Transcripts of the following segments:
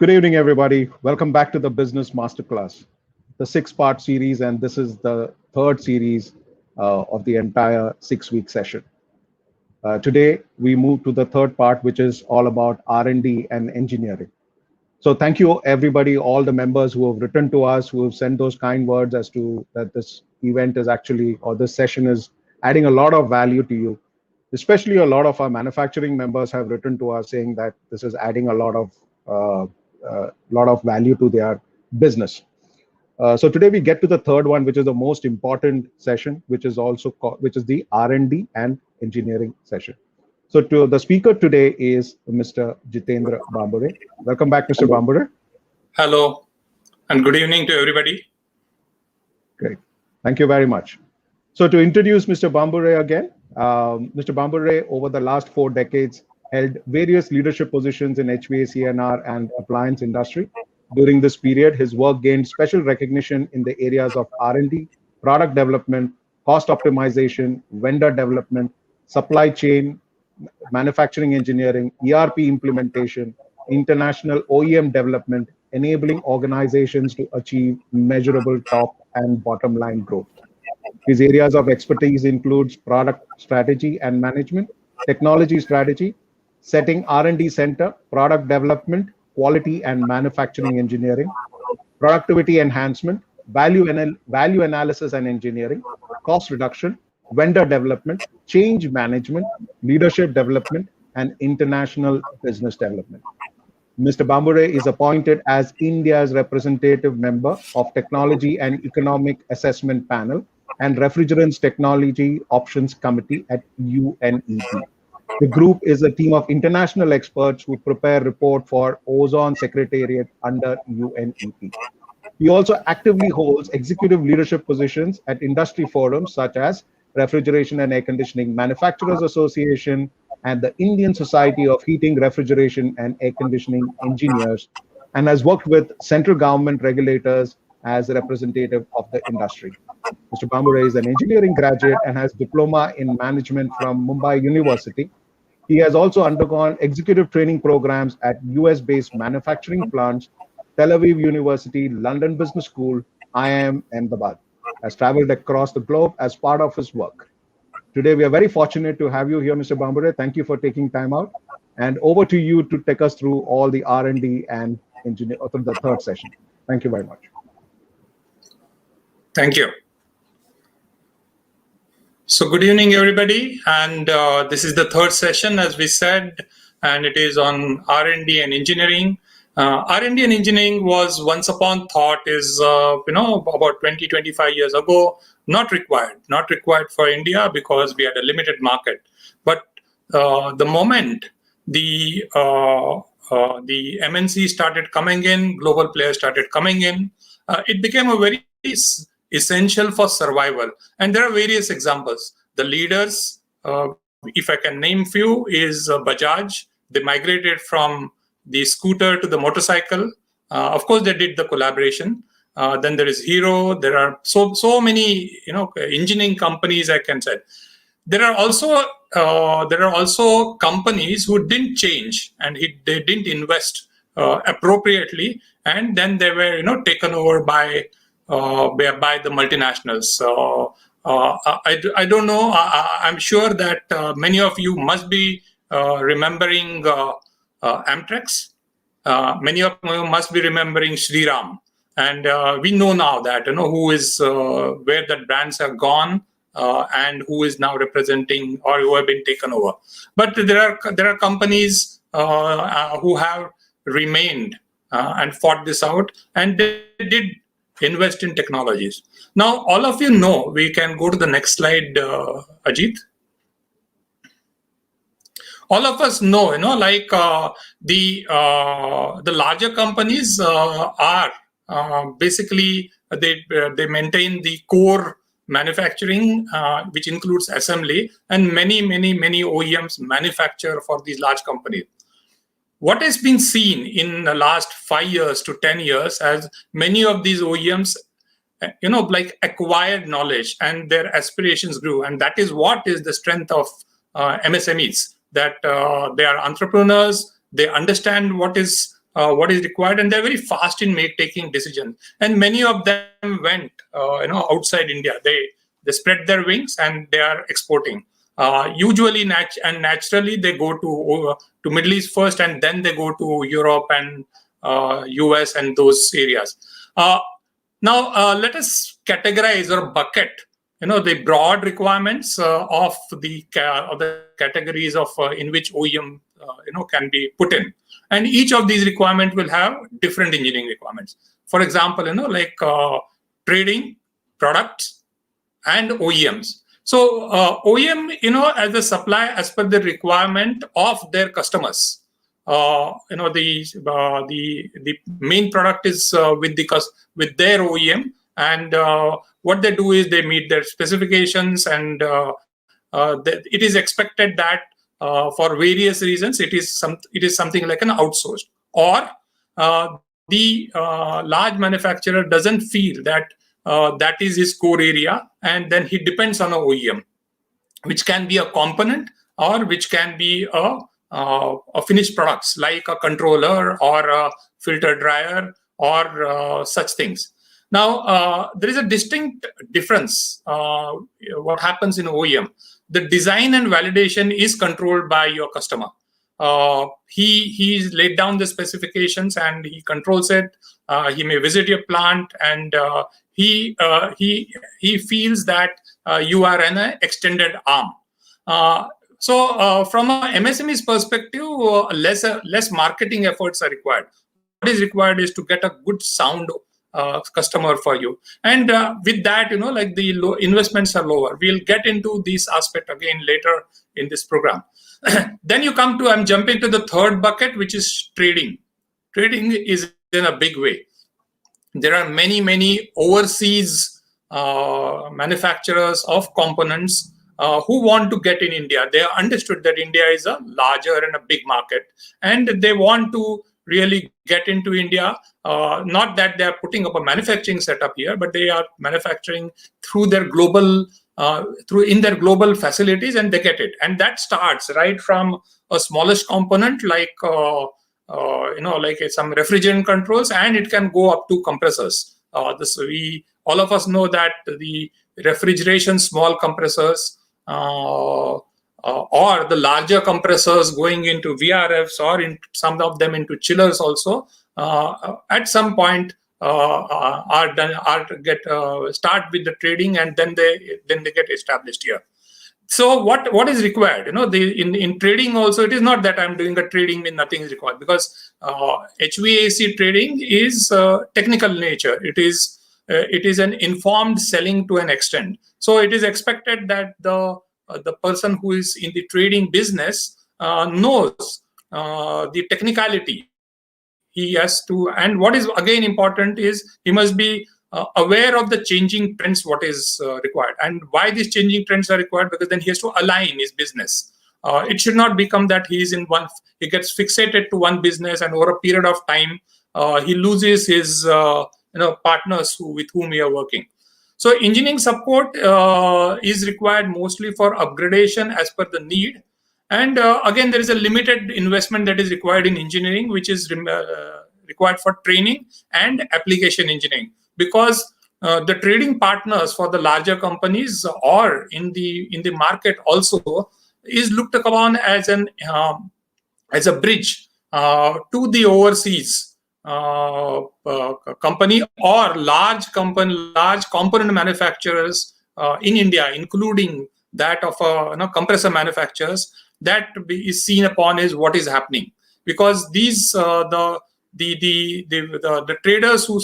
Good evening, everybody. Welcome back to the Business Masterclass, the six-part series, and this is the third series of the entire six-week session. Today, we move to the third part, which is all about R&D and engineering. So thank you, everybody, all the members who have written to us, who have sent those kind words as to that this event is actually, or this session is adding a lot of value to you. Especially a lot of our manufacturing members have written to us saying that this is adding a lot of value to their business. So today we get to the third one, which is the most important session, which is the R&D and engineering session. So the speaker today is Mr. Jitendra Bhambure. Welcome back, Mr. Bhambure. Hello, and good evening to everybody. Great. Thank you very much. So to introduce Mr. Bhambure again, Mr. Bhambure, over the last 4 decades, held various leadership positions in HVAC&R and appliance industry. During this period, his work gained special recognition in the areas of R&D, product development, cost optimization, vendor development, supply chain, manufacturing engineering, ERP implementation, international OEM development, enabling organizations to achieve measurable top and bottom line growth. His areas of expertise includes product strategy and management, technology strategy, setting R&D center, product development, quality and manufacturing engineering, productivity enhancement, value analysis and engineering, cost reduction, vendor development, change management, leadership development, and international business development. Mr. Bhambure is appointed as India's representative member of Technology and Economic Assessment Panel and Refrigerants Technology Options Committee at UNEP. The group is a team of international experts who prepare report for Ozone Secretariat under UNEP. He also actively holds executive leadership positions at industry forums such as Refrigeration and Air Conditioning Manufacturers Association and the Indian Society of Heating, Refrigeration and Air Conditioning Engineers, and has worked with central government regulators as a representative of the industry. Mr. Bhambure is an engineering graduate and has diploma in management from Mumbai University. He has also undergone executive training programs at US-based manufacturing plants, Tel Aviv University, London Business School, IIM Ahmedabad. Has traveled across the globe as part of his work. Today, we are very fortunate to have you here, Mr. Bhambure. Thank you for taking time out. And over to you to take us through all the R&D and the third session. Thank you very much. Thank you. So good evening, everybody. And this is the third session, as we said, and it is on R&D and engineering. R&D and engineering was once upon thought is, about 20, 25 years ago, not required for India because we had a limited market. But the moment the MNC started coming in, global players started coming in, it became a very essential for survival. And there are various examples. The leaders, if I can name few, is Bajaj. They migrated from the scooter to the motorcycle. Of course, they did the collaboration. Then there is Hero. There are so many engineering companies, I can say. There are also companies who didn't change and they didn't invest appropriately, and then they were taken over by the multinationals. So I don't know. I'm sure that many of you must be remembering Amtrex. Many of you must be remembering Shriram, and we know now that who is where that brands have gone and who is now representing or who have been taken over. But there are companies who have remained and fought this out, and they did invest in technologies. Now, all of you know, we can go to the next slide, Ajit. All of us know, the larger companies are basically they maintain the core manufacturing, which includes assembly, and many OEMs manufacture for these large companies. What has been seen in the last 5 years to 10 years as many of these OEMs, acquired knowledge and their aspirations grew, and that is what is the strength of MSMEs. That they are entrepreneurs, they understand what is what is required, and they're very fast in taking decisions. And many of them went, outside India. They spread their wings and they are exporting. Usually, naturally, they go to Middle East first, and then they go to Europe and US and those areas. Now, let us categorize or bucket, the broad requirements of the categories of in which OEM, can be put in. And each of these requirements will have different engineering requirements. For example, like trading, products, and OEMs. So OEM, as a supply as per the requirement of their customers. The main product is with their OEM, and what they do is they meet their specifications, and it is expected that for various reasons it is something like an outsourced, or the large manufacturer doesn't feel that that is his core area, and then he depends on an OEM, which can be a component or which can be a finished products like a controller or a filter dryer or such things. Now, there is a distinct difference. What happens in OEM? The design and validation is controlled by your customer. He's laid down the specifications and he controls it. He may visit your plant, and he feels that you are an extended arm. So from a MSME's perspective, less marketing efforts are required. What is required is to get a good sound customer for you, and with that, like the low investments are lower. We'll get into this aspect again later in this program. Then I'm jumping to the third bucket, which is trading. Trading is in a big way. There are many overseas manufacturers of components who want to get in India. They understood that India is a larger and a big market, and they want to really get into India. Not that they are putting up a manufacturing setup here, but they are manufacturing through their global facilities, and they get it. And that starts right from a smallest component like like some refrigerant controls, and it can go up to compressors. All of us know that the refrigeration small compressors or the larger compressors going into VRFs, or in some of them into chillers also, at some point start with the trading, and then they get established here. So what is required? In trading also, it is not that I'm doing a trading and nothing is required, because HVAC trading is technical nature. It is an informed selling to an extent. So it is expected that the person who is in the trading business knows the technicality. He has to, and what is again important is he must be aware of the changing trends, what is required, and why these changing trends are required, because then he has to align his business. It should not become that he gets fixated to one business, and over a period of time he loses his partners with whom he are working. So engineering support is required mostly for upgradation as per the need. And again, there is a limited investment that is required in engineering, which is required for training and application engineering, because the trading partners for the larger companies or in the market also is looked upon as a bridge to the overseas company or large component manufacturers in India, including that of compressor manufacturers. That is seen upon as what is happening, because these the traders who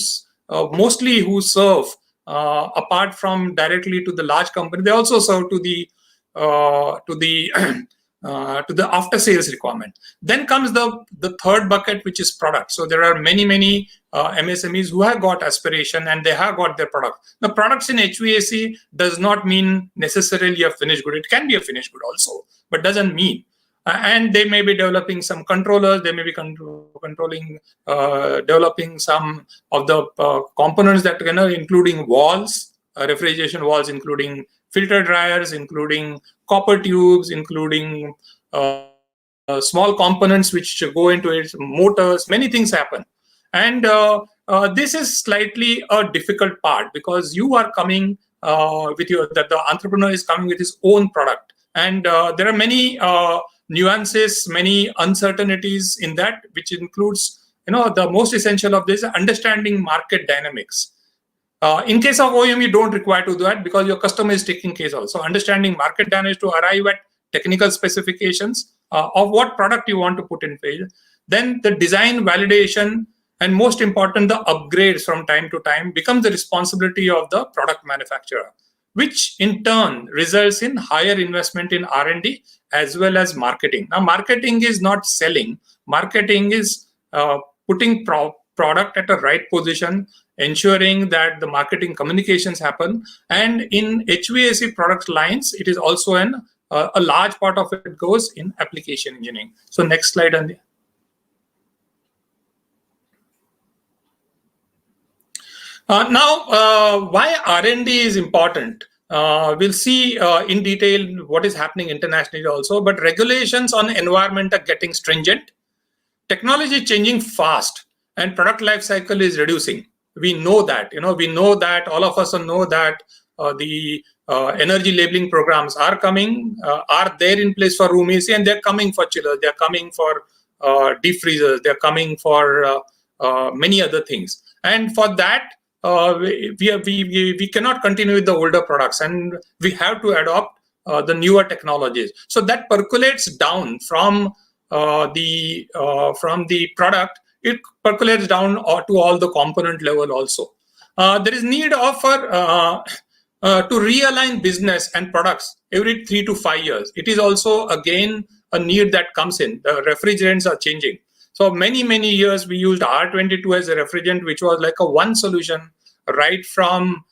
serve apart from directly to the large company, they also serve to the after sales requirement. Then comes the third bucket, which is product. So there are many MSMEs who have got aspiration and they have got their product. The products in HVAC does not mean necessarily a finished good. It can be a finished good also, but doesn't mean. And they may be developing some controllers. They may be developing some of the components that including walls, refrigeration walls, including filter dryers, including copper tubes, including small components which go into it, motors, many things happen. And this is slightly a difficult part, because you are coming the entrepreneur is coming with his own product. And there are many nuances, many uncertainties in that, which includes, the most essential of this, understanding market dynamics. In case of OEM, you don't require to do that because your customer is taking case of. So understanding market dynamics to arrive at technical specifications of what product you want to put in place. Then the design validation, and most important, the upgrades from time to time becomes the responsibility of the product manufacturer, which in turn results in higher investment in R&D as well as marketing. Now, marketing is not selling. Marketing is putting product at a right position, ensuring that the marketing communications happen. And in HVAC product lines, it is also a large part of it goes in application engineering. So next slide, Andy. Now, why R&D is important? We'll see in detail what is happening internationally also, but regulations on environment are getting stringent. Technology is changing fast, and product life cycle is reducing. We know that, we know that, all of us know that the energy labeling programs are coming, are there in place for room AC, and they're coming for chillers, they're coming for deep freezers, they're coming for many other things. And for that, we cannot continue with the older products, and we have to adopt the newer technologies. So that percolates down from the product. It percolates down to all the component level also. There is need of to realign business and products every 3 to 5 years. It is also again a need that comes in. The refrigerants are changing. So many years we used R22 as a refrigerant, which was like a one solution, right from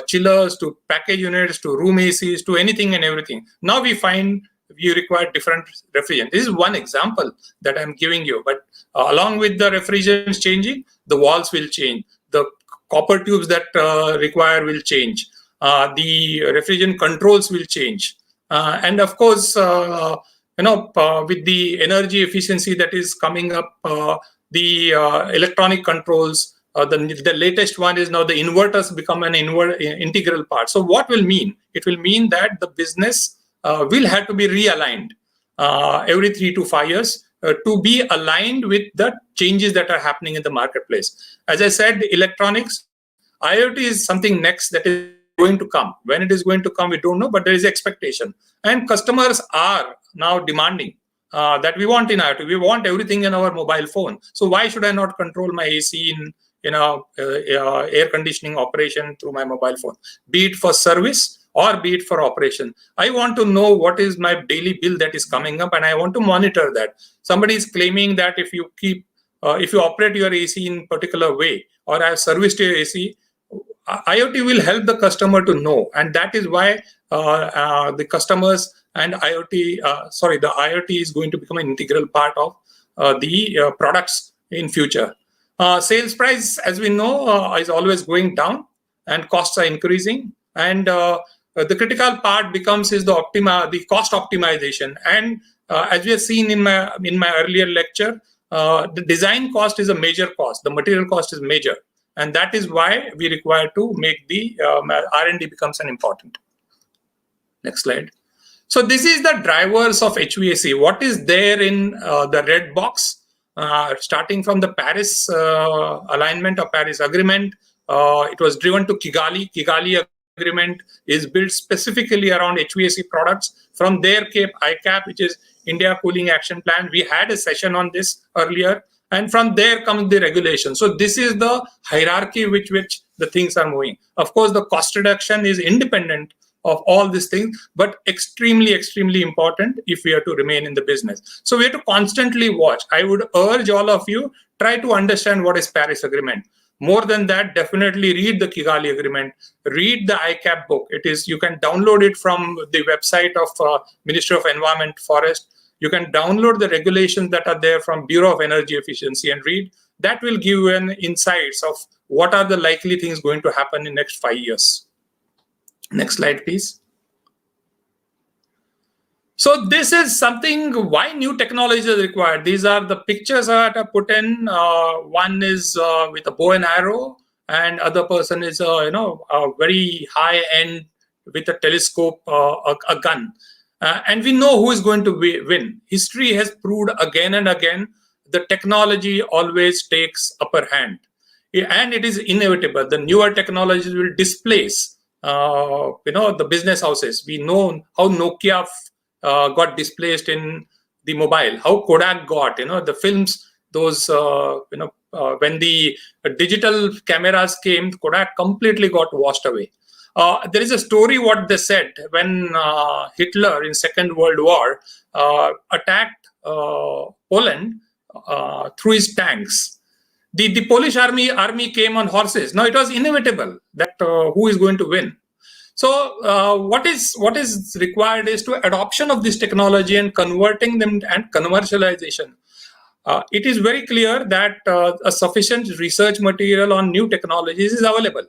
chillers to package units to room ACs to anything and everything. Now we find you require different refrigerant. This is one example that I'm giving you. But along with the refrigerants changing, the walls will change. The copper tubes that require will change. The refrigerant controls will change. And of course, with the energy efficiency that is coming up, the electronic controls, the latest one is now the inverters become an integral part. So what will mean? It will mean that the business will have to be realigned every 3 to 5 years to be aligned with the changes that are happening in the marketplace. As I said, electronics, IoT is something next that is going to come. When it is going to come, we don't know, but there is expectation. And customers are now demanding that we want in IoT. We want everything in our mobile phone. So why should I not control my AC in air conditioning operation through my mobile phone, be it for service or be it for operation? I want to know what is my daily bill that is coming up, and I want to monitor that. Somebody is claiming that if you operate your AC in particular way or have serviced your AC, IoT will help the customer to know, and that is why the customers and the IoT is going to become an integral part of the products in future. Sales price, as we know, is always going down, and costs are increasing. And the critical part becomes the cost optimization. And as we have seen in my earlier lecture, the design cost is a major cost. The material cost is major. And that is why we require to make the R&D becomes an important. Next slide. So this is the drivers of HVAC. What is there in the red box? Starting from the Paris alignment or Paris agreement, it was driven to Kigali. Kigali agreement is built specifically around HVAC products. From there came ICAP, which is India Cooling Action Plan. We had a session on this earlier. And from there comes the regulation. So this is the hierarchy which the things are moving. Of course, the cost reduction is independent of all these things, but extremely important if we are to remain in the business. So we have to constantly watch. I would urge all of you, try to understand what is Paris Agreement. More than that, definitely read the Kigali Agreement, read the ICAP book. You can download it from the website of Ministry of Environment, Forest. You can download the regulations that are there from Bureau of Energy Efficiency and read. That will give you an insights of what are the likely things going to happen in the next 5 years. Next slide, please. So this is something why new technology is required. These are the pictures that are put in. One is with a bow and arrow, and other person is a very high end with a telescope, a gun, and we know who is going to win. History has proved again and again the technology always takes upper hand, and it is inevitable. The newer technologies will displace the business houses. We know how Nokia got displaced in the mobile, how Kodak got, the films, those, when the digital cameras came, Kodak completely got washed away. There is a story what they said when Hitler in Second World War attacked Poland through his tanks. The Polish army came on horses. Now it was inevitable that who is going to win. So what is required is to adoption of this technology and converting them and commercialization. It is very clear that a sufficient research material on new technologies is available.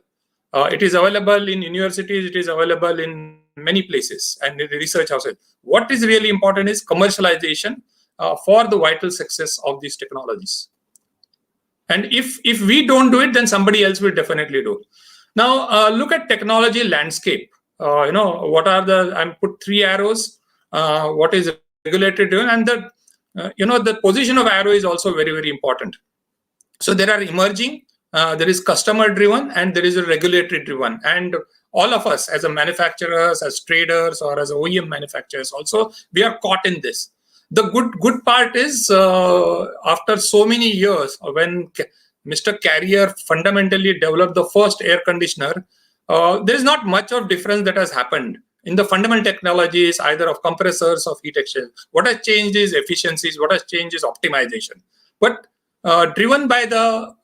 It is available in universities. It is available in many places and in the research houses. What is really important is commercialization for the vital success of these technologies. And if we don't do it, then somebody else will definitely do. Now, look at technology landscape. What are I put 3 arrows. What is regulatory driven, and the position of arrow is also very, very important. So there are emerging, there is customer driven, and there is a regulatory driven. And all of us as a manufacturers, as traders, or as OEM manufacturers also, we are caught in this. The good part is after so many years, when Mr. Carrier fundamentally developed the first air conditioner, there is not much of difference that has happened in the fundamental technologies, either of compressors or heat exchange. What has changed is efficiencies. What has changed is optimization. But driven by the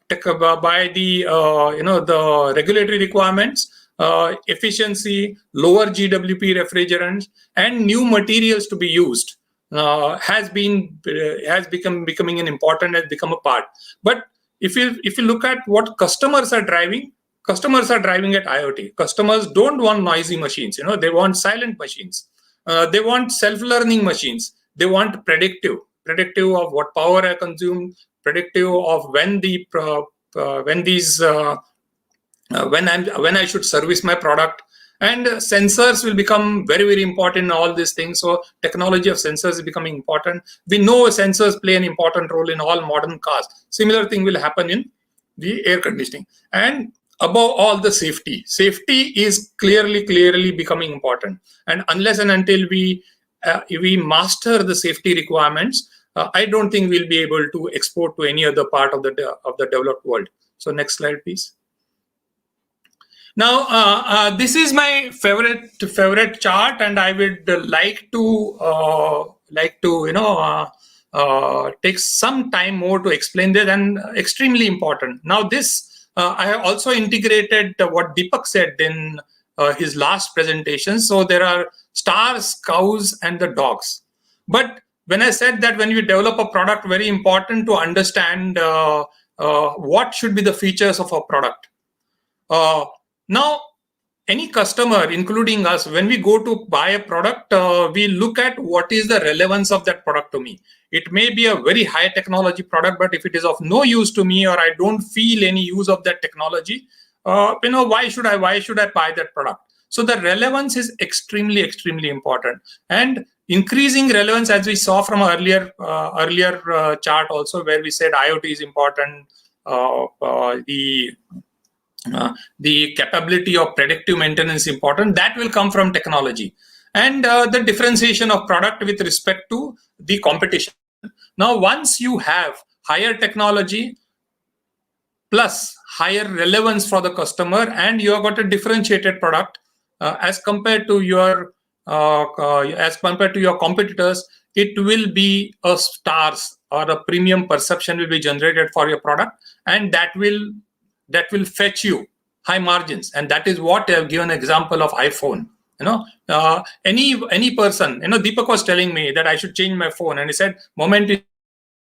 regulatory requirements, efficiency, lower GWP refrigerants, and new materials to be used has becoming an important, has become a part. But if you look at what customers are driving at IoT. Customers don't want noisy machines. They want silent machines. They want self-learning machines. They want predictive of what power I consume, predictive of when I should service my product. And sensors will become very, very important in all these things. So technology of sensors is becoming important. We know sensors play an important role in all modern cars. Similar thing will happen in the air conditioning. And above all, the safety. Safety is clearly becoming important. And unless and until we master the safety requirements, I don't think we'll be able to export to any other part of the developed world. So next slide, please. Now, this is my favorite chart, and I would like to take some time more to explain this, and extremely important. Now, this I have also integrated what Deepak said in his last presentation. So there are stars, cows, and the dogs. But when I said that when you develop a product, very important to understand what should be the features of a product. Now, any customer, including us, when we go to buy a product, we look at what is the relevance of that product to me. It may be a very high technology product, but if it is of no use to me, or I don't feel any use of that technology, why should I buy that product? So the relevance is extremely important, and increasing relevance, as we saw from earlier chart also, where we said IoT is important, the capability of predictive maintenance is important. That will come from technology, and the differentiation of product with respect to the competition. Now, once you have higher technology plus higher relevance for the customer, and you have got a differentiated product as compared to your competitors, it will be a stars or a premium perception will be generated for your product, and that will fetch you high margins. And that is what I have given an example of iPhone. Any person, Deepak was telling me that I should change my phone, and he said, moment he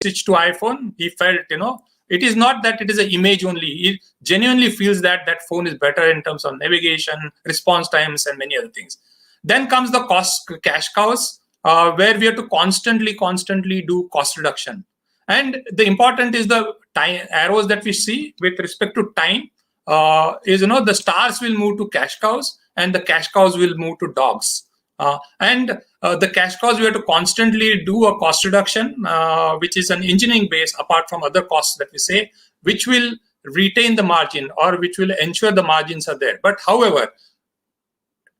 switched to iPhone, he felt, it is not that it is an image only. He genuinely feels that phone is better in terms of navigation, response times, and many other things. Then comes the cash cows. where we have to constantly do cost reduction. And the important is the time arrows that we see with respect to time is, the stars will move to cash cows and the cash cows will move to dogs. And the cash cows, we have to constantly do a cost reduction, which is an engineering base apart from other costs that we say, which will retain the margin or which will ensure the margins are there. But however,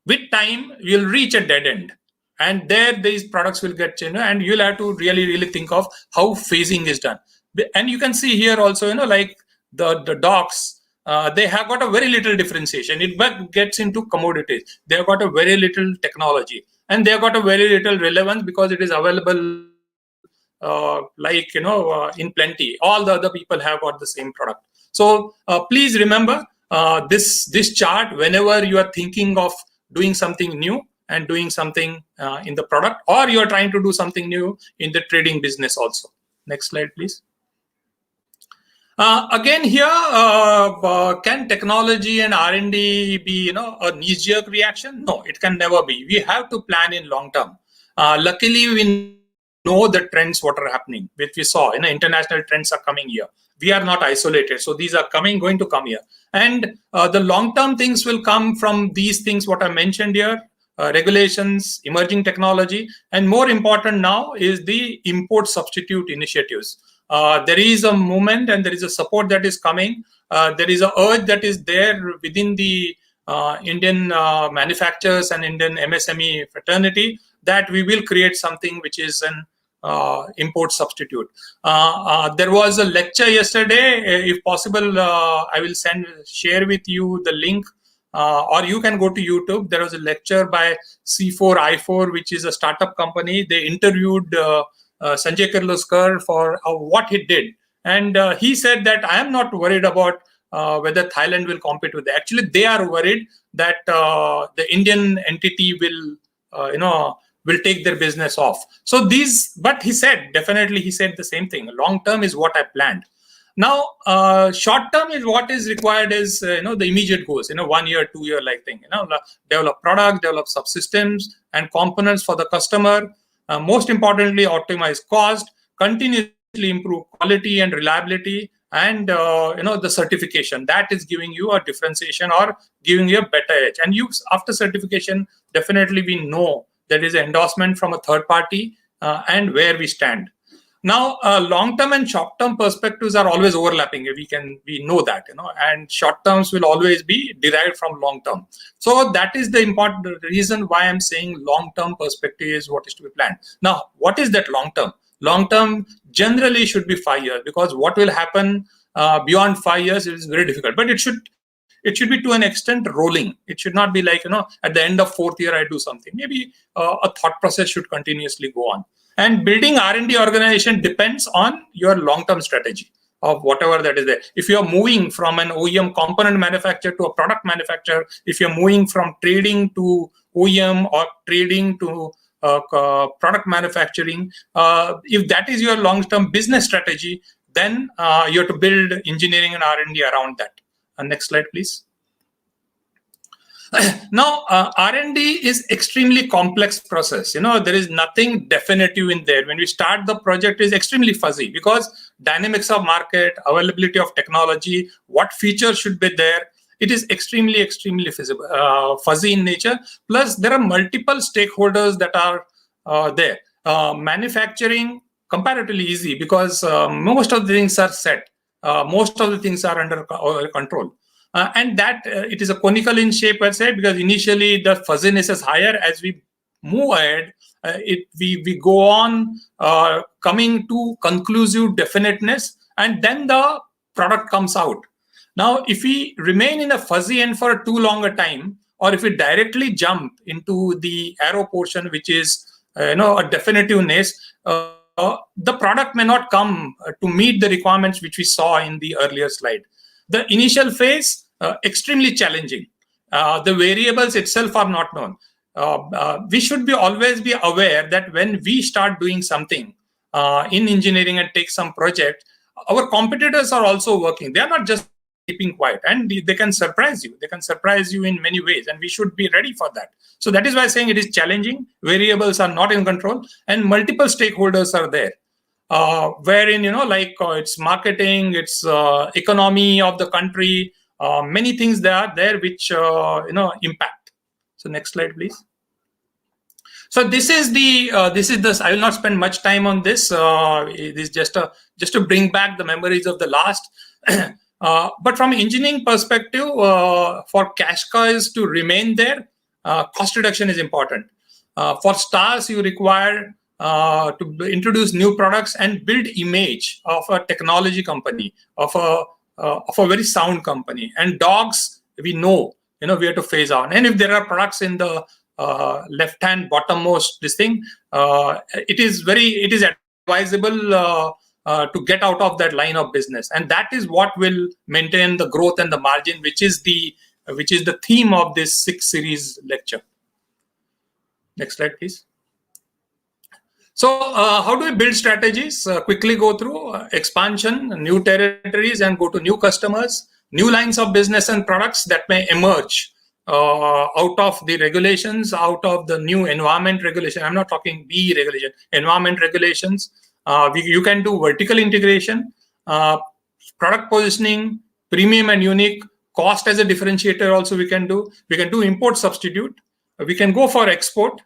with time, you'll reach a dead end. And there, these products will get changed, and you'll have to really think of how phasing is done. And you can see here also, like the dogs, they have got a very little differentiation. It gets into commodities. They have got a very little technology, and they have got a very little relevance because it is available, in plenty. All the other people have got the same product. So please remember this chart whenever you are thinking of doing something new and doing something in the product, or you are trying to do something new in the trading business also. Next slide, please. Again here, can technology and R&D be, a knee-jerk reaction? No, it can never be. We have to plan in long term. Luckily, we know the trends, what are happening, which we saw. International trends are coming here. We are not isolated. So these are going to come here. And the long-term things will come from these things, what I mentioned here, regulations, emerging technology, and more important now is the import substitute initiatives. There is a movement and there is a support that is coming. There is an urge that is there within the Indian manufacturers and Indian MSME fraternity that we will create something which is an import substitute. There was a lecture yesterday. If possible, I will share with you the link, or you can go to YouTube. There was a lecture by C4I4, which is a startup company. They interviewed Sanjay Kirloskar for what he did, and he said that I am not worried about whether Thailand will compete with it. Actually, they are worried that the Indian entity will take their business off. So but he said, definitely he said the same thing. Long term is what I planned. Now, short term is what is required is, the immediate goals, 1 year, 2 year like thing, develop products, develop subsystems and components for the customer. Most importantly, optimize cost, continuously improve quality and reliability, and the certification that is giving you a differentiation or giving you a better edge. And after certification, definitely we know there is an endorsement from a third party and where we stand. Now, long-term and short-term perspectives are always overlapping. We know that, and short terms will always be derived from long-term. So that is the important reason why I'm saying long-term perspective is what is to be planned. Now, what is that long-term? Long-term generally should be 5 years, because what will happen beyond 5 years is very difficult. But it should be to an extent rolling. It should not be like, at the end of 4th year I do something. Maybe a thought process should continuously go on. And building R&D organization depends on your long-term strategy of whatever that is there. If you're moving from an OEM component manufacturer to a product manufacturer, if you're moving from trading to OEM or trading to product manufacturing, if that is your long-term business strategy, then you have to build engineering and R&D around that. Next slide, please. Now, R&D is extremely complex process. There is nothing definitive in there. When we start the project, is extremely fuzzy because dynamics of market, availability of technology, what features should be there. It is extremely fuzzy in nature. Plus, there are multiple stakeholders that are there. Manufacturing, comparatively easy because most of the things are set. Most of the things are under control. And that it is a conical in shape, I say, because initially the fuzziness is higher. As we move ahead, we go on coming to conclusive definiteness, and then the product comes out. Now, if we remain in a fuzzy end for too long a time, or if we directly jump into the arrow portion, which is a definitiveness, the product may not come to meet the requirements which we saw in the earlier slide. The initial phase, extremely challenging. The variables itself are not known. We should always be aware that when we start doing something in engineering and take some project, our competitors are also working. They are not just keeping quiet, and they can surprise you. They can surprise you in many ways, and we should be ready for that. So that is why I'm saying it is challenging. Variables are not in control, and multiple stakeholders are there. Wherein, it's marketing, it's economy of the country, many things that are there which impact. So next slide, please. So this is the I will not spend much time on this. It is just to bring back the memories of the last. But from engineering perspective, for cash cows to remain there, cost reduction is important. For stars, you require to introduce new products and build image of a technology company, of a very sound company. And dogs, we know we have to phase out. And if there are products in the left-hand bottommost this thing, it is advisable to get out of that line of business, and that is what will maintain the growth and the margin, which is the theme of this 6 series lecture. Next slide, please. So how do we build strategies? Quickly go through expansion, new territories, and go to new customers, new lines of business and products that may emerge out of the regulations, out of the new environment regulation. I'm not talking BE regulation, environment regulations. You can do vertical integration, product positioning, premium and unique, cost as a differentiator also we can do. We can do import substitute. We can go for export.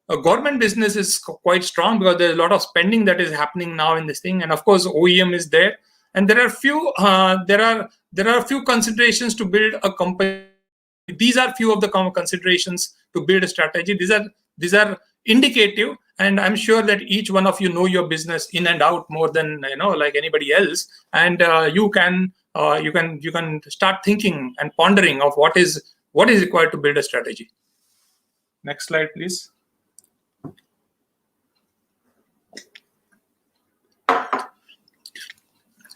A government business is quite strong because there's a lot of spending that is happening now in this thing, and of course OEM is there. And there are few considerations to build a company. These are few of the considerations to build a strategy. These are indicative, and I'm sure that each one of you know your business in and out more than like anybody else. And you can start thinking and pondering of what is required to build a strategy. Next slide, please.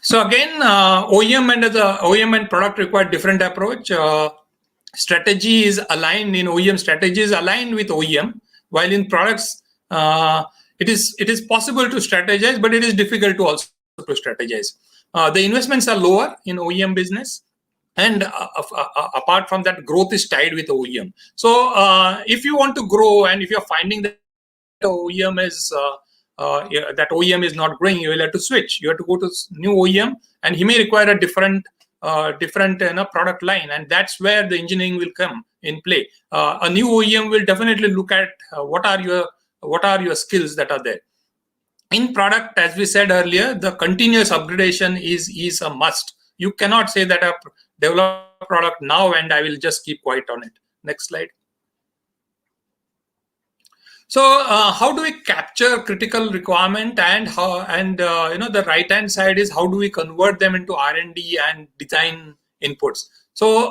So again, OEM and product require different approach. Strategy is aligned in OEM. Strategy is aligned with OEM, while in products, it is possible to strategize, but it is difficult to also to strategize. The investments are lower in OEM business, and apart from that, growth is tied with OEM. So if you want to grow, and if you're finding that OEM is not growing, you will have to switch. You have to go to new OEM, and he may require a different product line, and that's where the engineering will come in play. A new OEM will definitely look at what are your skills that are there. In product, as we said earlier, the continuous upgradation is a must. You cannot say that I develop a product now and I will just keep quiet on it. Next slide. So how do we capture critical requirement, and the right hand side is how do we convert them into R&D and design inputs. So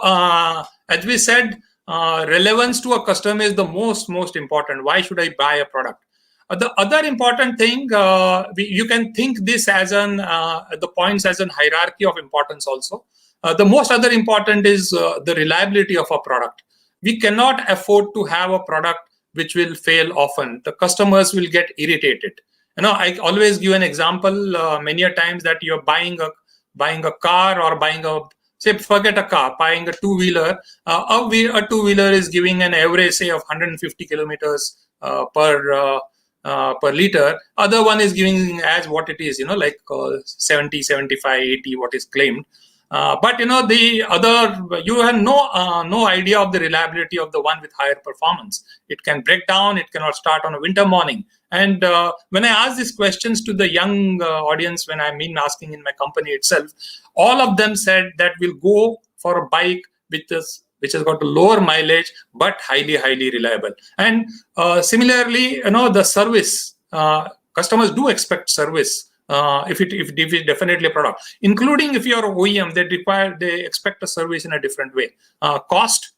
as we said, relevance to a customer is the most important. Why should I buy a product? The other important thing, you can think this as the points as a hierarchy of importance also. The most other important is the reliability of a product. We cannot afford to have a product which will fail often. The customers will get irritated. I always give an example many a times that you're buying a car or forget a car, buying a two-wheeler. A two-wheeler is giving an average, say, of 150 kilometers per liter. Other one is giving as what it is, like 70, 75, 80, what is claimed. But the other, you have no idea of the reliability of the one with higher performance. It can break down. It cannot start on a winter morning. And when I ask these questions to the young audience, when I'm asking in my company itself, all of them said that we'll go for a bike which has got a lower mileage but highly reliable. And similarly, the service, customers do expect service. If it is definitely a product, including if you're OEM, they expect a service in a different way. Cost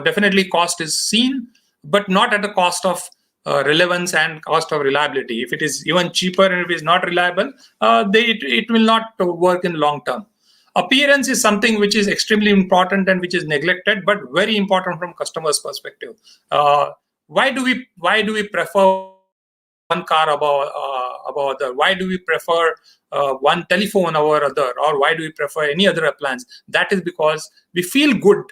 definitely cost is seen, but not at the cost of relevance and cost of reliability. If it is even cheaper and if it is not reliable, it will not work in long term. Appearance is something which is extremely important and which is neglected, but very important from customers' perspective. Why do we prefer one car above above other? Why do we prefer one telephone over other, or why do we prefer any other appliance? That is because we feel good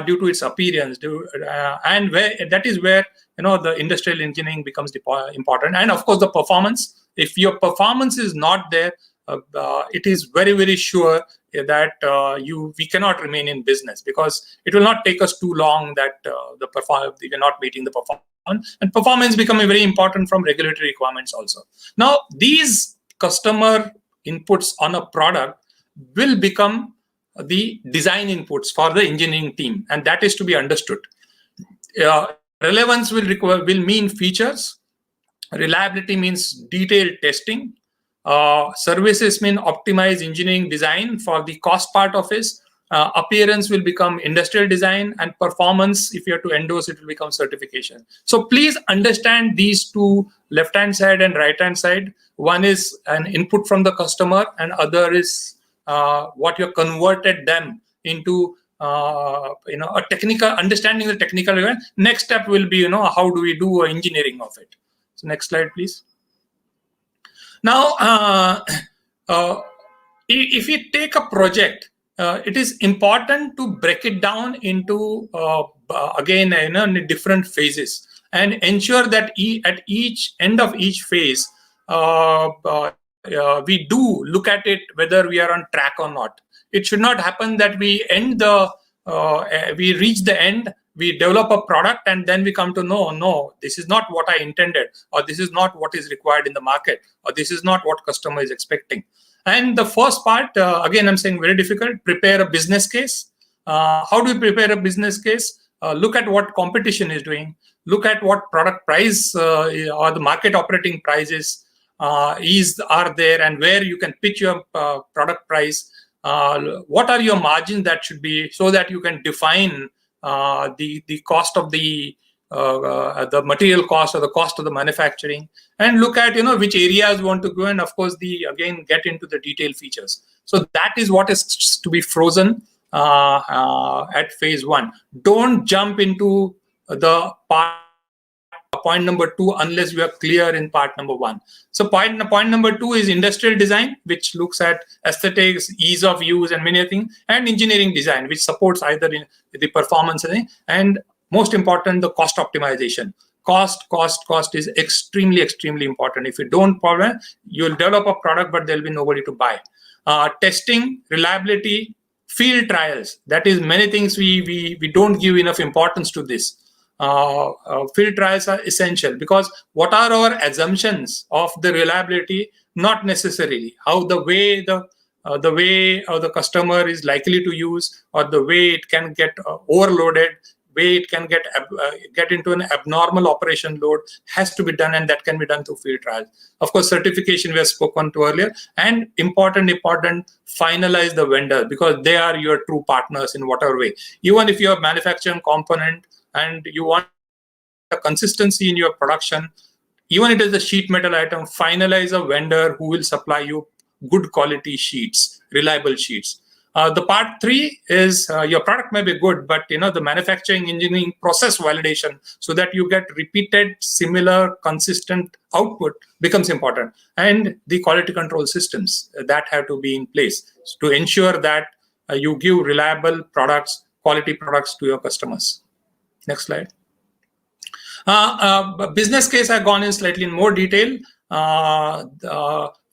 due to its appearance, and that is where the industrial engineering becomes important. And of course, the performance. If your performance is not there, it is very, very sure that we cannot remain in business, because it will not take us too long that we are not meeting the performance, and performance becoming very important from regulatory requirements also. Now, these customer inputs on a product will become the design inputs for the engineering team, and that is to be understood. Relevance will mean features. Reliability means detailed testing. Services mean optimized engineering design for the cost part of it. Appearance will become industrial design, and performance, if you have to endorse it, will become certification. So please understand these two, left-hand side and right-hand side. One is an input from the customer, and other is what you converted them into. A technical understanding, the technical event. Next step will be, how do we do engineering of it? So next slide, please. Now, if you take a project, it is important to break it down into again, different phases, and ensure that at each end of each phase, we do look at it whether we are on track or not. It should not happen that we reach the end, we develop a product, and then we come to know, no, this is not what I intended, or this is not what is required in the market, or this is not what customer is expecting. And the first part, again, I'm saying very difficult. Prepare a business case. How do we prepare a business case? Look at what competition is doing. Look at what product price or the market operating prices are there, and where you can pitch your product price. What are your margins that should be, so that you can define the cost of the material cost, or the cost of the manufacturing, and look at which areas you want to go, and of course again get into the detailed features. So that is what is to be frozen at phase one. Don't jump into the point number two unless you are clear in part number one. So point number two is industrial design, which looks at aesthetics, ease of use, and many things, and engineering design, which supports either in the performance and most important, the cost optimization. Cost is extremely important. If you don't follow, you'll develop a product, but there'll be nobody to buy. Testing, reliability, field trials. That is many things we don't give enough importance to this. Field trials are essential, because what are our assumptions of the reliability? Not necessarily how the way the customer is likely to use, or the way it can get overloaded, way it can get into an abnormal operation load, has to be done, and that can be done through field trials. Of course, certification we have spoken to earlier, and important, finalize the vendor, because they are your true partners in whatever way. Even if you are manufacturing component and you want a consistency in your production, even if it is a sheet metal item, finalize a vendor who will supply you good quality sheets, reliable sheets. The part three is your product may be good, but the manufacturing engineering process validation, so that you get repeated, similar, consistent output becomes important. And the quality control systems that have to be in place to ensure that you give reliable products, quality products to your customers. Next slide. Business case, I've gone in slightly in more detail.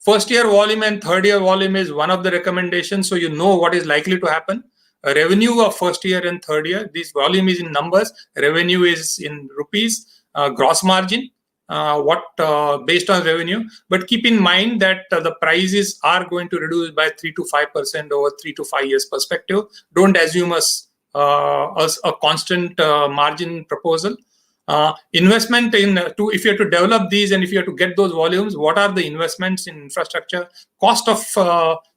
First year volume and third year volume is one of the recommendations, so you know what is likely to happen. Revenue of first year and third year, this volume is in numbers, revenue is in rupees, gross margin, based on revenue. But keep in mind that the prices are going to reduce by 3 to 5% over 3 to 5 years perspective. Don't assume us a constant margin proposal. Investment if you have to develop these, and if you have to get those volumes, what are the investments in infrastructure? Cost of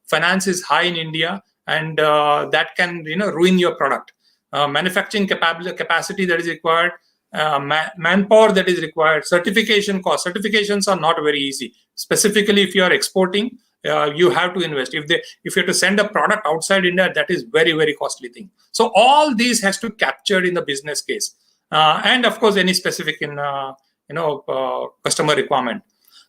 finance is high in India, and that can ruin your product. Manufacturing capacity that is required, manpower that is required, certification costs. Certifications are not very easy, specifically if you are exporting. You have to invest. If you have to send a product outside India, that is very, very costly thing. So all these has to be captured in the business case. And of course, any specific customer requirement.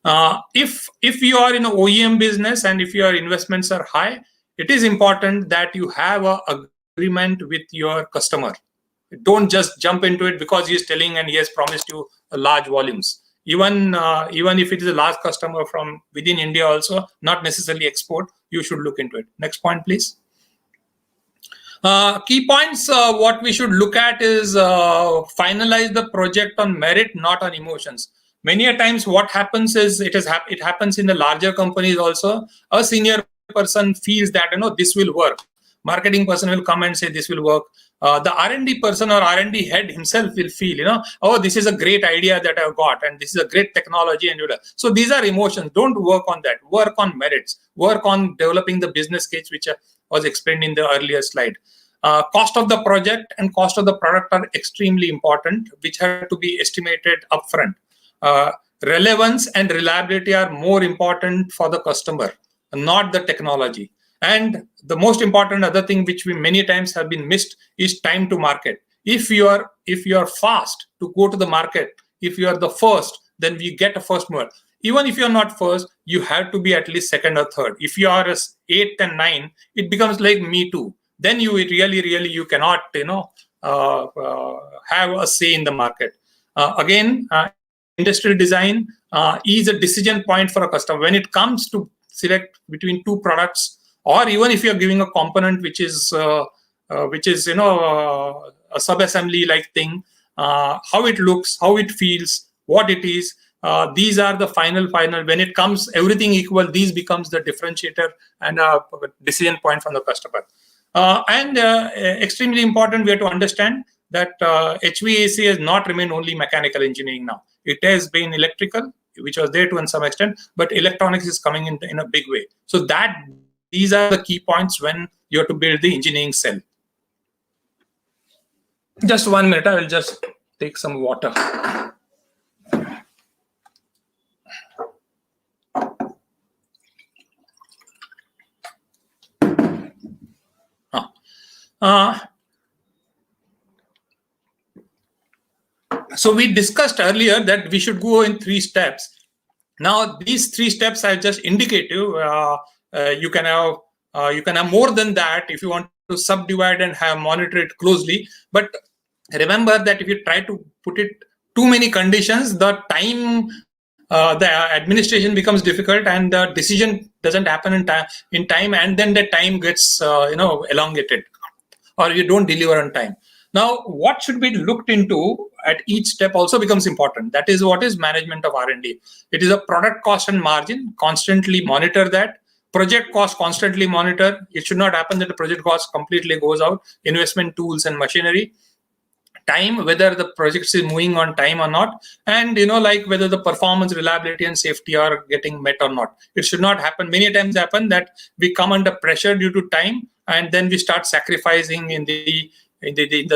If you are in an OEM business and if your investments are high, it is important that you have an agreement with your customer. Don't just jump into it because he is telling and he has promised you large volumes. Even if it is a large customer from within India also, not necessarily export, you should look into it. Next point, please. Key points, what we should look at is finalize the project on merit, not on emotions. Many a times what happens is it happens in the larger companies also. A senior person feels that this will work. Marketing person will come and say this will work. The R&D person or R&D head himself will feel, oh, this is a great idea that I've got and this is a great technology. And so these are emotions. Don't work on that. Work on merits. Work on developing the business case, which was explained in the earlier slide. Cost of the project and cost of the product are extremely important, which have to be estimated upfront. Relevance and reliability are more important for the customer, not the technology. And the most important other thing which we many times have been missed is time to market. If you are fast to go to the market, if you are the first, then we get a first mover. Even if you're not first, you have to be at least second or third. If you are 8 and 9, it becomes like me too. Then you really you cannot have a say in the market. Again, industrial design is a decision point for a customer when it comes to select between two products. Or even if you're giving a component which is a sub-assembly like thing, how it looks, how it feels, what it is. These are the final. When it comes everything equal, these becomes the differentiator and a decision point from the customer. Extremely important, we have to understand that HVAC has not remained only mechanical engineering now. It has been electrical, which was there to some extent, but electronics is coming in a big way. So these are the key points when you have to build the engineering cell. Just 1 minute, I will just take some water. So we discussed earlier that we should go in 3 steps. Now these 3 steps are just indicative. You can have more than that if you want to subdivide and monitor it closely. But remember that if you try to put it too many conditions, the time, the administration becomes difficult and the decision doesn't happen in time, and then the time gets elongated, or you don't deliver on time. Now, what should be looked into at each step also becomes important. That is what is management of R&D. It is a product cost and margin. Constantly monitor that. Project cost, constantly monitor. It should not happen that the project cost completely goes out. Investment tools and machinery. Time, whether the project is moving on time or not, and whether the performance, reliability, and safety are getting met or not. It should not happen. Many times happen that we come under pressure due to time, and then we start sacrificing in the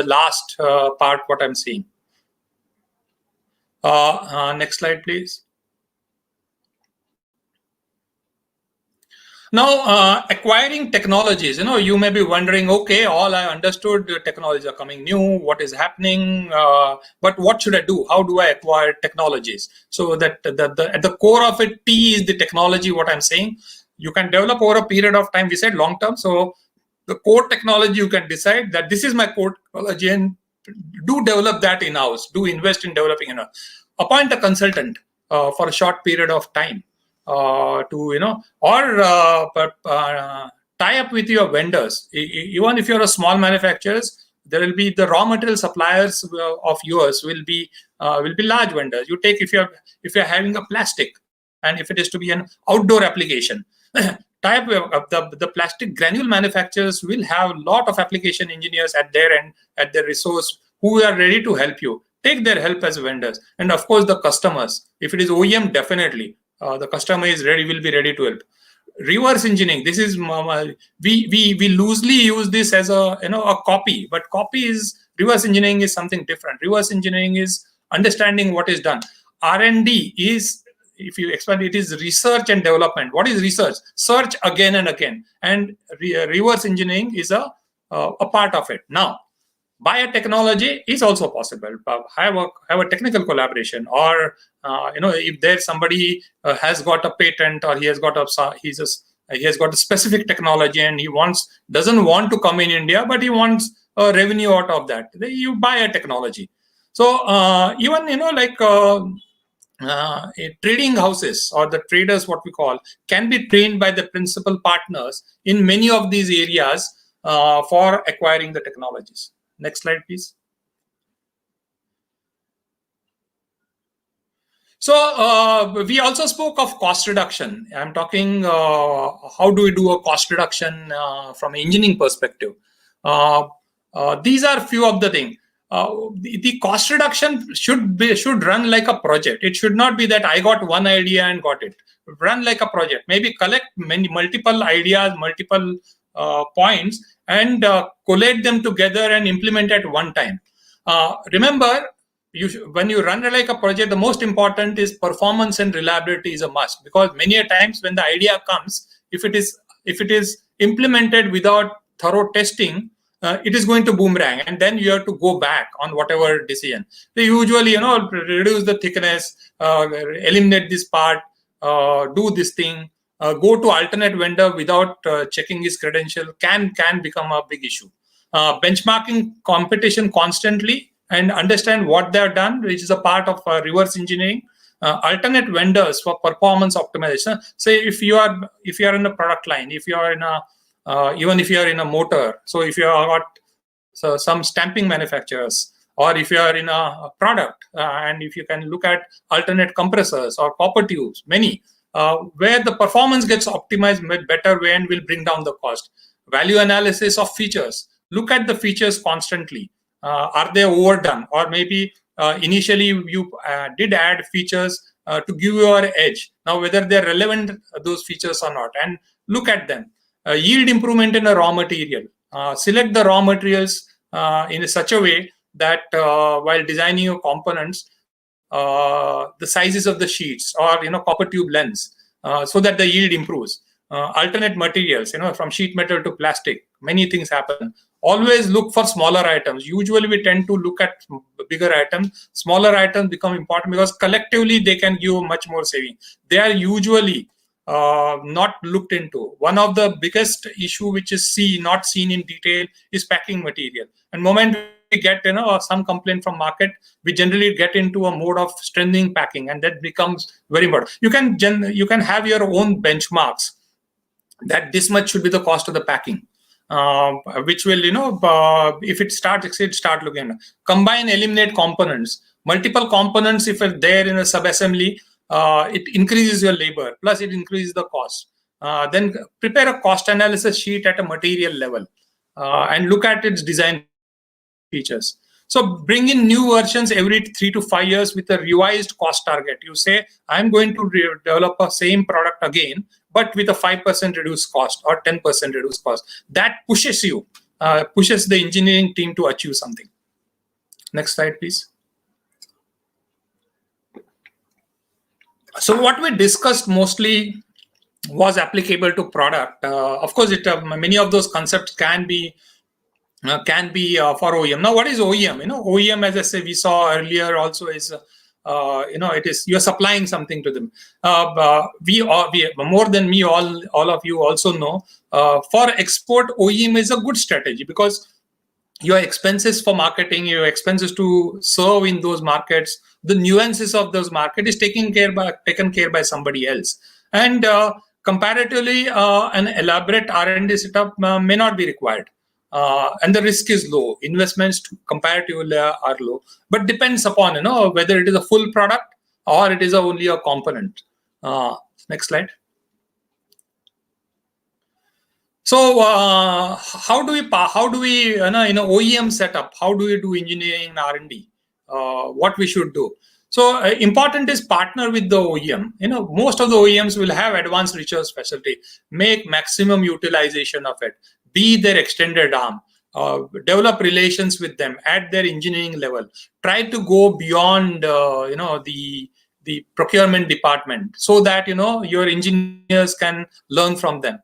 last part. What I'm seeing. Next slide, please. Now, acquiring technologies, you may be wondering, okay, all I understood, the technologies are coming new, what is happening, but what should I do? How do I acquire technologies? So that at the core of it, T is the technology, what I'm saying. You can develop over a period of time, we said long term. So the core technology, you can decide that this is my core technology and do develop that in-house, do invest in developing in-house. Appoint a consultant for a short period of time. Tie up with your vendors. Even if you're a small manufacturer, there will be the raw material suppliers of yours will be large vendors. You take if you're having a plastic, and if it is to be an outdoor application, tie up the plastic granule manufacturers will have a lot of application engineers at their end, at their resource, who are ready to help you. Take their help as vendors, and of course the customers. If it is OEM, definitely. The customer will be ready to help. Reverse engineering. This is we loosely use this as a copy, but reverse engineering is something different. Reverse engineering is understanding what is done. R&D is, if you expand it, is research and development. What is research? Search again and again, and reverse engineering is a part of it. Now, Biotechnology is also possible. Have a technical collaboration, or if there's somebody has got a patent, or he has got a specific technology, and doesn't want to come in India, but he wants a revenue out of that. You buy a technology. So even trading houses, or the traders, what we call, can be trained by the principal partners in many of these areas for acquiring the technologies. Next slide, please. So we also spoke of cost reduction. I'm talking how do we do a cost reduction from an engineering perspective. These are few of the things. The cost reduction should run like a project. It should not be that I got one idea and got it. Run like a project. Maybe collect multiple ideas, multiple points, and collate them together and implement at one time. Remember, when you run like a project, the most important is performance and reliability is a must, because many a times when the idea comes, if it is implemented without thorough testing, it is going to boomerang, and then you have to go back on whatever decision. They usually reduce the thickness, eliminate this part, do this thing, go to alternate vendor without checking his credential can become a big issue. Benchmarking competition constantly and understand what they have done, which is a part of reverse engineering. Alternate vendors for performance optimization. Say if you are in a product line, if you are in a even if you are in a motor, so if you have got some stamping manufacturers, or if you are in a product, and if you can look at alternate compressors or copper tubes, many where the performance gets optimized better way and will bring down the cost. Value analysis of features. Look at the features constantly. Are they overdone, or maybe initially you did add features to give you an edge. Now whether they're relevant, those features or not, and look at them. Yield improvement in a raw material. Select the raw materials in such a way that while designing your components, the sizes of the sheets, or copper tube lengths, so that the yield improves. Alternate materials, from sheet metal to plastic, many things happen. Always look for smaller items. Usually we tend to look at bigger items. Smaller items become important because collectively they can give much more saving. They are usually not looked into. One of the biggest issue which is not seen in detail is packing material. And moment we get some complaint from market, we generally get into a mode of strengthening packing, and that becomes very important. You can have your own benchmarks that this much should be the cost of the packing, which will if it start looking at. Combine, eliminate components. Multiple components, if they're there in a sub-assembly, it increases your labor, plus it increases the cost. Then prepare a cost analysis sheet at a material level and look at its design features. So bring in new versions every 3 to 5 years with a revised cost target. You say, I'm going to develop a same product again, but with a 5% reduced cost or 10% reduced cost. That pushes you, pushes the engineering team to achieve something. Next slide, please. So what we discussed mostly was applicable to product. Of course, many of those concepts can be for OEM. Now, what is OEM? OEM, as I say, we saw earlier also is, it is you're supplying something to them. We more than me, all of you also know, for export, OEM is a good strategy because your expenses for marketing, your expenses to serve in those markets, the nuances of those markets is taken care by somebody else. And comparatively, an elaborate R&D setup may not be required. And the risk is low. Investments comparatively are low, but depends upon whether it is a full product or it is only a component. Next slide. So how do we OEM setup? How do we do engineering and R&D? What we should do? So important is partner with the OEM. Most of the OEMs will have advanced research facility. Make maximum utilization of it. Be their extended arm. Develop relations with them at their engineering level. Try to go beyond the procurement department so that your engineers can learn from them.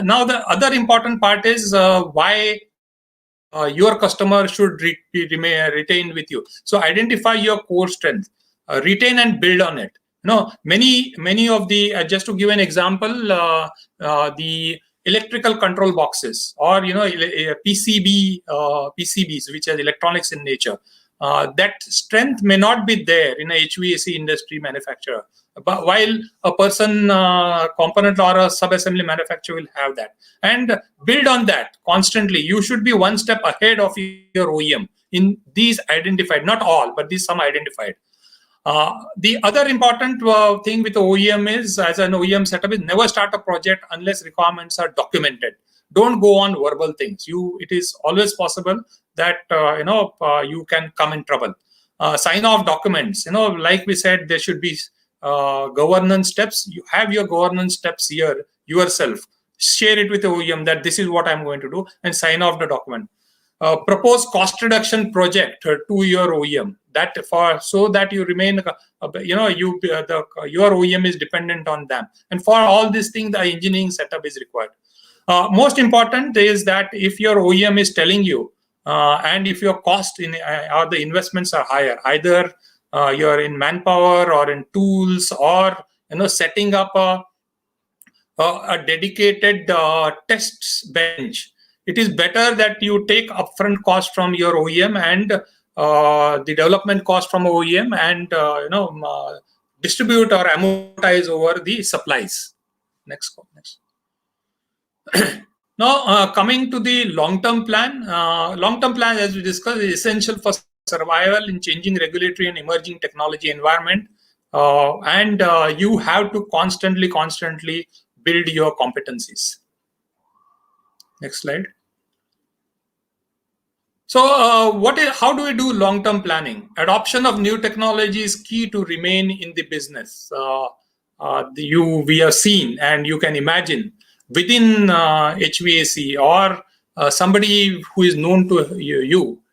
Now the other important part is why your customer should be retained with you. So identify your core strength, retain and build on it. Many of the just to give an example, the electrical control boxes, or PCBs, which are electronics in nature, that strength may not be there in a HVAC industry manufacturer, but while a person component or a sub-assembly manufacturer will have that, and build on that constantly. You should be one step ahead of your OEM in these identified, not all, but these some identified. The other important thing with OEM is, as an OEM setup, is never start a project unless requirements are documented. Don't go on verbal things. It is always possible that you can come in trouble. Sign off documents. Like we said, there should be governance steps. You have your governance steps here yourself. Share it with the OEM that this is what I'm going to do, and sign off the document. Propose cost reduction project to your OEM, so that you remain, your OEM is dependent on them. And for all these things, the engineering setup is required. Most important is that if your OEM is telling you, and if your cost or the investments are higher, either you're in manpower or in tools, or setting up a dedicated test bench, it is better that you take upfront cost from your OEM and the development cost from OEM, and distribute or amortize over the supplies. Next. Now, coming to the long-term plan. Long-term plan, as we discussed, is essential for survival in changing regulatory and emerging technology environment. And you have to constantly build your competencies. Next slide. So how do we do long-term planning? Adoption of new technology is key to remain in the business. We have seen, and you can imagine, within HVAC or somebody who is known to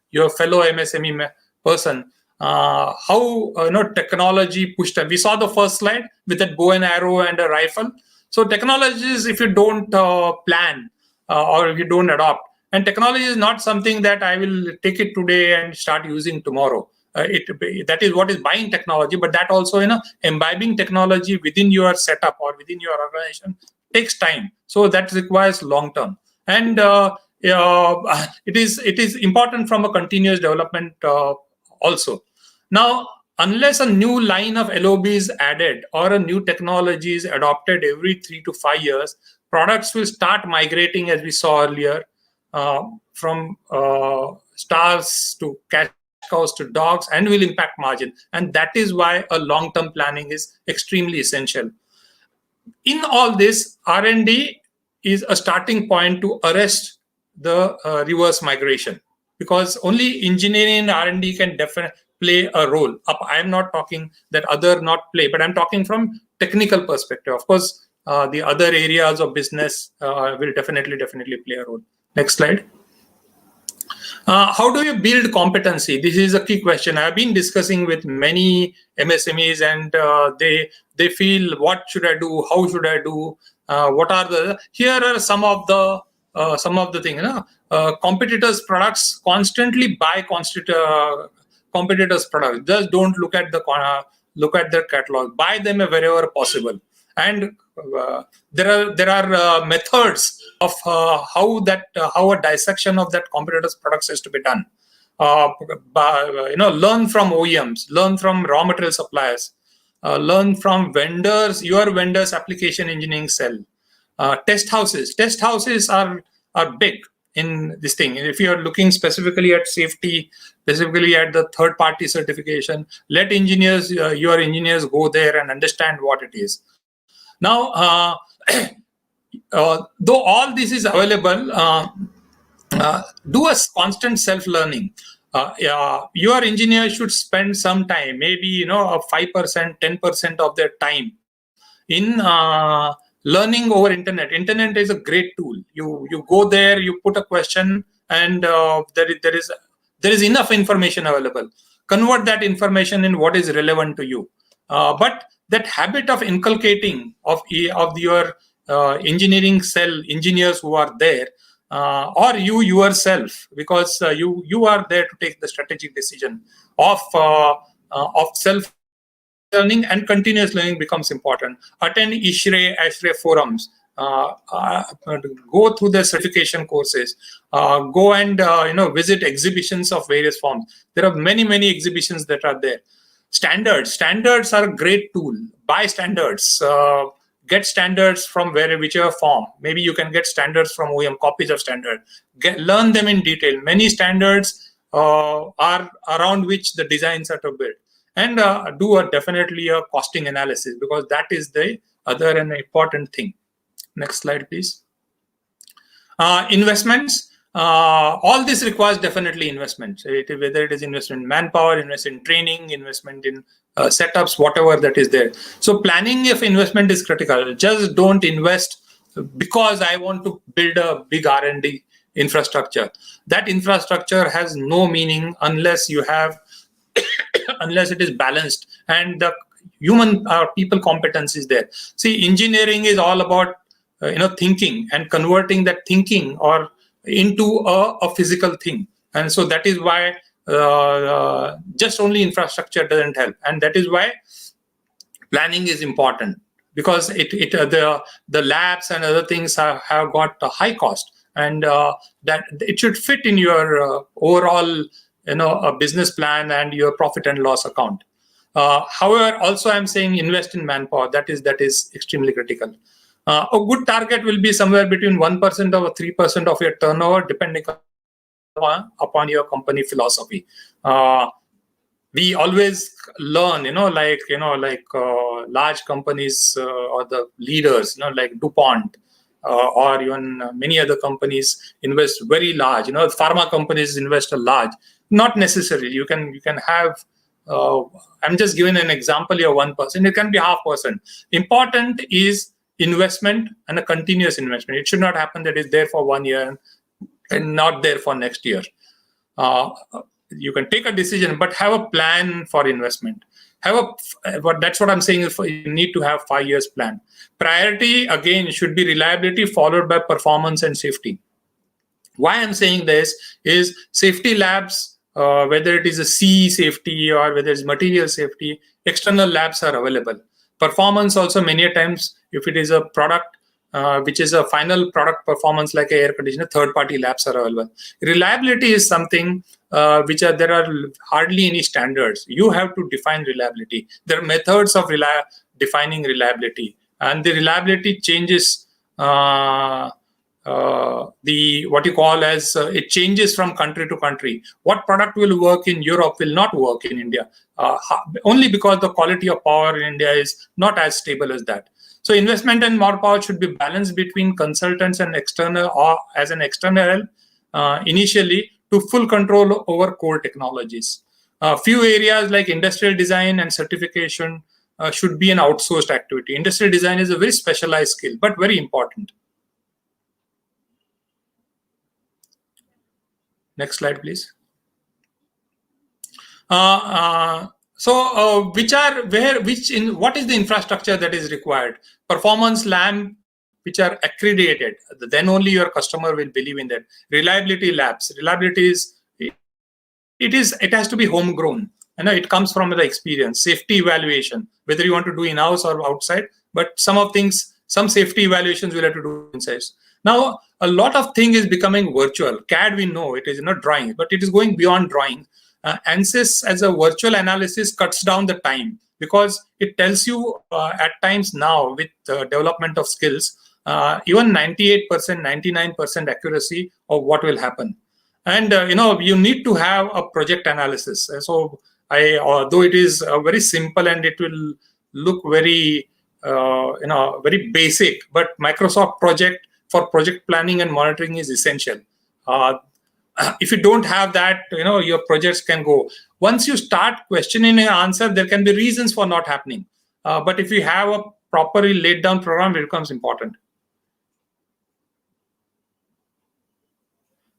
your fellow MSME person, how technology pushed them. We saw the first slide with that bow and arrow and a rifle. So technologies, if you don't plan or if you don't adopt, and technology is not something that I will take it today and start using tomorrow. That is what is buying technology, but that also imbibing technology within your setup or within your organization takes time. So that requires long term, and it is important from a continuous development also. Now, unless a new line of LOB is added or a new technology is adopted every 3 to 5 years, products will start migrating, as we saw earlier, from stars to cash cows to dogs, and will impact margin. And that is why a long-term planning is extremely essential. In all this, R&D is a starting point to arrest the reverse migration, because only engineering and R&D can definitely play a role. I am not talking that other not play, but I'm talking from technical perspective. Of course, the other areas of business will definitely play a role. Next slide. How do you build competency? This is a key question. I've been discussing with many MSMEs, and they feel, what should I do? How should I do? Here are some of the things. Competitors' products, constantly buy competitors' products. Just don't look at their catalog. Buy them wherever possible. And there are methods of how a dissection of that competitor's products is to be done. Learn from OEMs, learn from raw material suppliers, learn from vendors, your vendors' application engineering cell. Test houses are big in this thing. If you are looking specifically at safety, specifically at the third-party certification, let your engineers go there and understand what it is. Now, though all this is available, do a constant self-learning. Your engineer should spend some time, maybe 5%, 10% of their time in learning over internet. Internet is a great tool. You go there, you put a question, and there is enough information available. Convert that information in what is relevant to you. But that habit of inculcating of your engineering cell engineers who are there, or you yourself, because you are there to take the strategic decision of self learning, and continuous learning becomes important. Attend ISHRE forums, go through the certification courses, go and visit exhibitions of various forms. There are many exhibitions that are there. Standards are a great tool. Buy standards. Get standards from whichever form. Maybe you can get standards from OEM, copies of standard. Learn them in detail. Many standards are around which the designs are to build. And do definitely a costing analysis, because that is the other and important thing. Next slide, please. Investments. All this requires definitely investment. Whether it is investment in manpower, investment in training, investment in setups, whatever that is there. So planning of investment is critical. Just don't invest because I want to build a big R&D infrastructure. That infrastructure has no meaning unless you have, unless it is balanced and the human people competence is there. See, engineering is all about thinking and converting that thinking or into a physical thing. And so that is why just only infrastructure doesn't help, and that is why planning is important, because the labs and other things have got a high cost, and that it should fit in your overall a business plan and your profit and loss account. However, also I'm saying invest in manpower. That is extremely critical. A good target will be somewhere between 1% or 3% of your turnover, depending upon your company philosophy. We always learn, large companies or the leaders, like DuPont or even many other companies invest very large. Pharma companies invest a large. Not necessarily. You can have. I'm just giving an example here. 1%. It can be 0.5%. Important is investment and a continuous investment. It should not happen that it's there for 1 year and not there for next year. You can take a decision, but have a plan for investment. That's what I'm saying. You need to have 5 years plan. Priority again should be reliability, followed by performance and safety. Why I'm saying this is safety labs, whether it is a CE safety or whether it's material safety, external labs are available. Performance also, many times, if it is a product which is a final product performance like an air conditioner, third-party labs are available. Reliability is something there are hardly any standards. You have to define reliability. There are methods of defining reliability, and the reliability changes. What you call as it changes from country to country. What product will work in Europe will not work in India, only because the quality of power in India is not as stable as that. So investment and manpower should be balanced between consultants and external, or as an external initially, to full control over core technologies. Few areas like industrial design and certification should be an outsourced activity. Industrial design is a very specialized skill, but very important. Next slide, please. What is the infrastructure that is required? Performance lab which are accredited. Then only your customer will believe in that. Reliability labs. Reliability it has to be homegrown. It comes from the experience. Safety evaluation, whether you want to do in-house or outside, but some safety evaluations will have to do inside. Now, a lot of things is becoming virtual. CAD, we know it is not drawing, but it is going beyond drawing. ANSYS as a virtual analysis cuts down the time, because it tells you at times now with development of skills, even 98%, 99% accuracy of what will happen. And you need to have a project analysis. So although it is very simple and it will look very very basic, but Microsoft project for project planning and monitoring is essential. If you don't have that, your projects can go. Once you start questioning an answer, there can be reasons for not happening. But if you have a properly laid down program, it becomes important.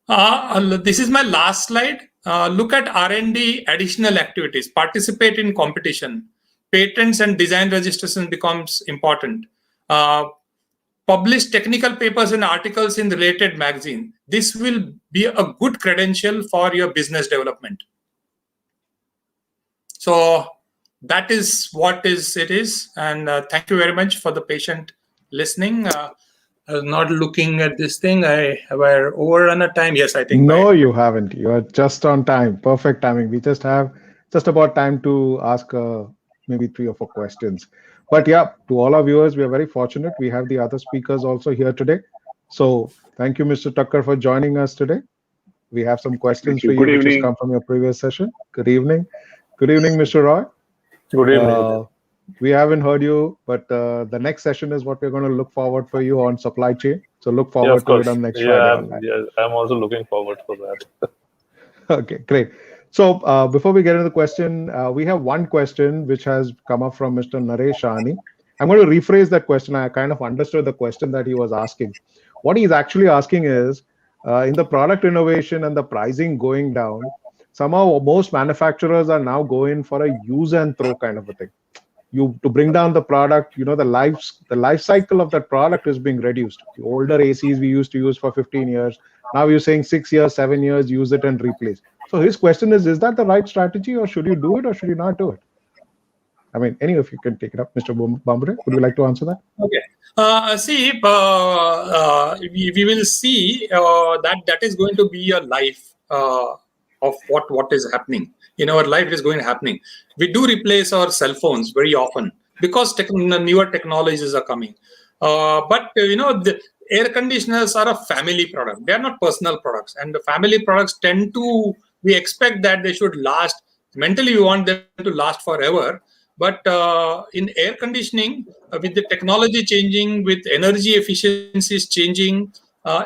This is my last slide. Look at R&D additional activities. Participate in competition. Patents and design registration becomes important. publish technical papers and articles in related magazine. This will be a good credential for your business development. So that is what it is. And thank you very much for the patient listening. I was not looking at this thing. We're overrun a time. Yes, I think. No, you haven't. You are just on time. Perfect timing. We just have just about time to ask maybe 3 or 4 questions. But yeah, to all our viewers, we are very fortunate. We have the other speakers also here today. So thank you, Mr. Tucker, for joining us today. We have some questions for you, which has come from your previous session. Good evening. Good evening, Mr. Roy. Good evening. We haven't heard you, but the next session is what we're going to look forward for you on supply chain. So look forward to it on next Friday. I'm also looking forward for that. Okay, great. So before we get into the question, we have one question which has come up from Mr. Naresh Shani. I'm going to rephrase that question. I kind of understood the question that he was asking. What he's actually asking is, in the product innovation and the pricing going down, somehow most manufacturers are now going for a use and throw kind of a thing. To bring down the product, the life cycle of that product is being reduced. The older ACs we used to use for 15 years, now you're saying 6 years, 7 years, use it and replace. So his question is that the right strategy, or should you do it, or should you not do it? I mean, any of you can take it up. Mr. Bhambure, would you like to answer that? Okay. See, we will see that is going to be a life of what is happening. In our life is going happening. We do replace our cell phones very often because newer technologies are coming. But the air conditioners are a family product. They are not personal products, and the family products we expect that they should last. Mentally, we want them to last forever. But in air conditioning, with the technology changing, with energy efficiencies changing,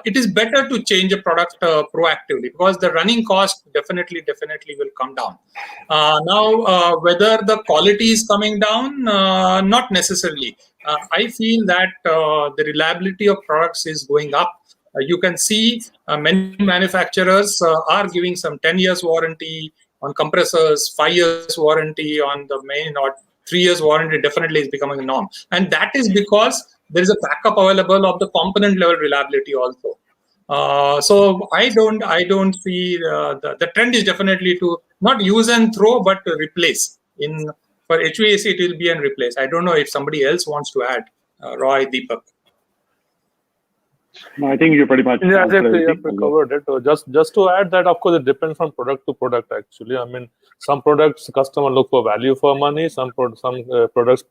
it is better to change a product proactively, because the running cost definitely will come down. Now, whether the quality is coming down, not necessarily. I feel that the reliability of products is going up. You can see many manufacturers are giving some 10 years warranty on compressors, 5 years warranty on the main, or 3 years warranty definitely is becoming a norm. And that is because there is a backup available of the component level reliability also. So I don't see the trend is definitely to not use and throw, but to replace. For HVAC, it will be and replace. I don't know if somebody else wants to add. Roy, Deepak. No, I think you pretty much covered it. Just to add that, of course, it depends from product to product. Actually, I mean, some products customer look for value for money. Some products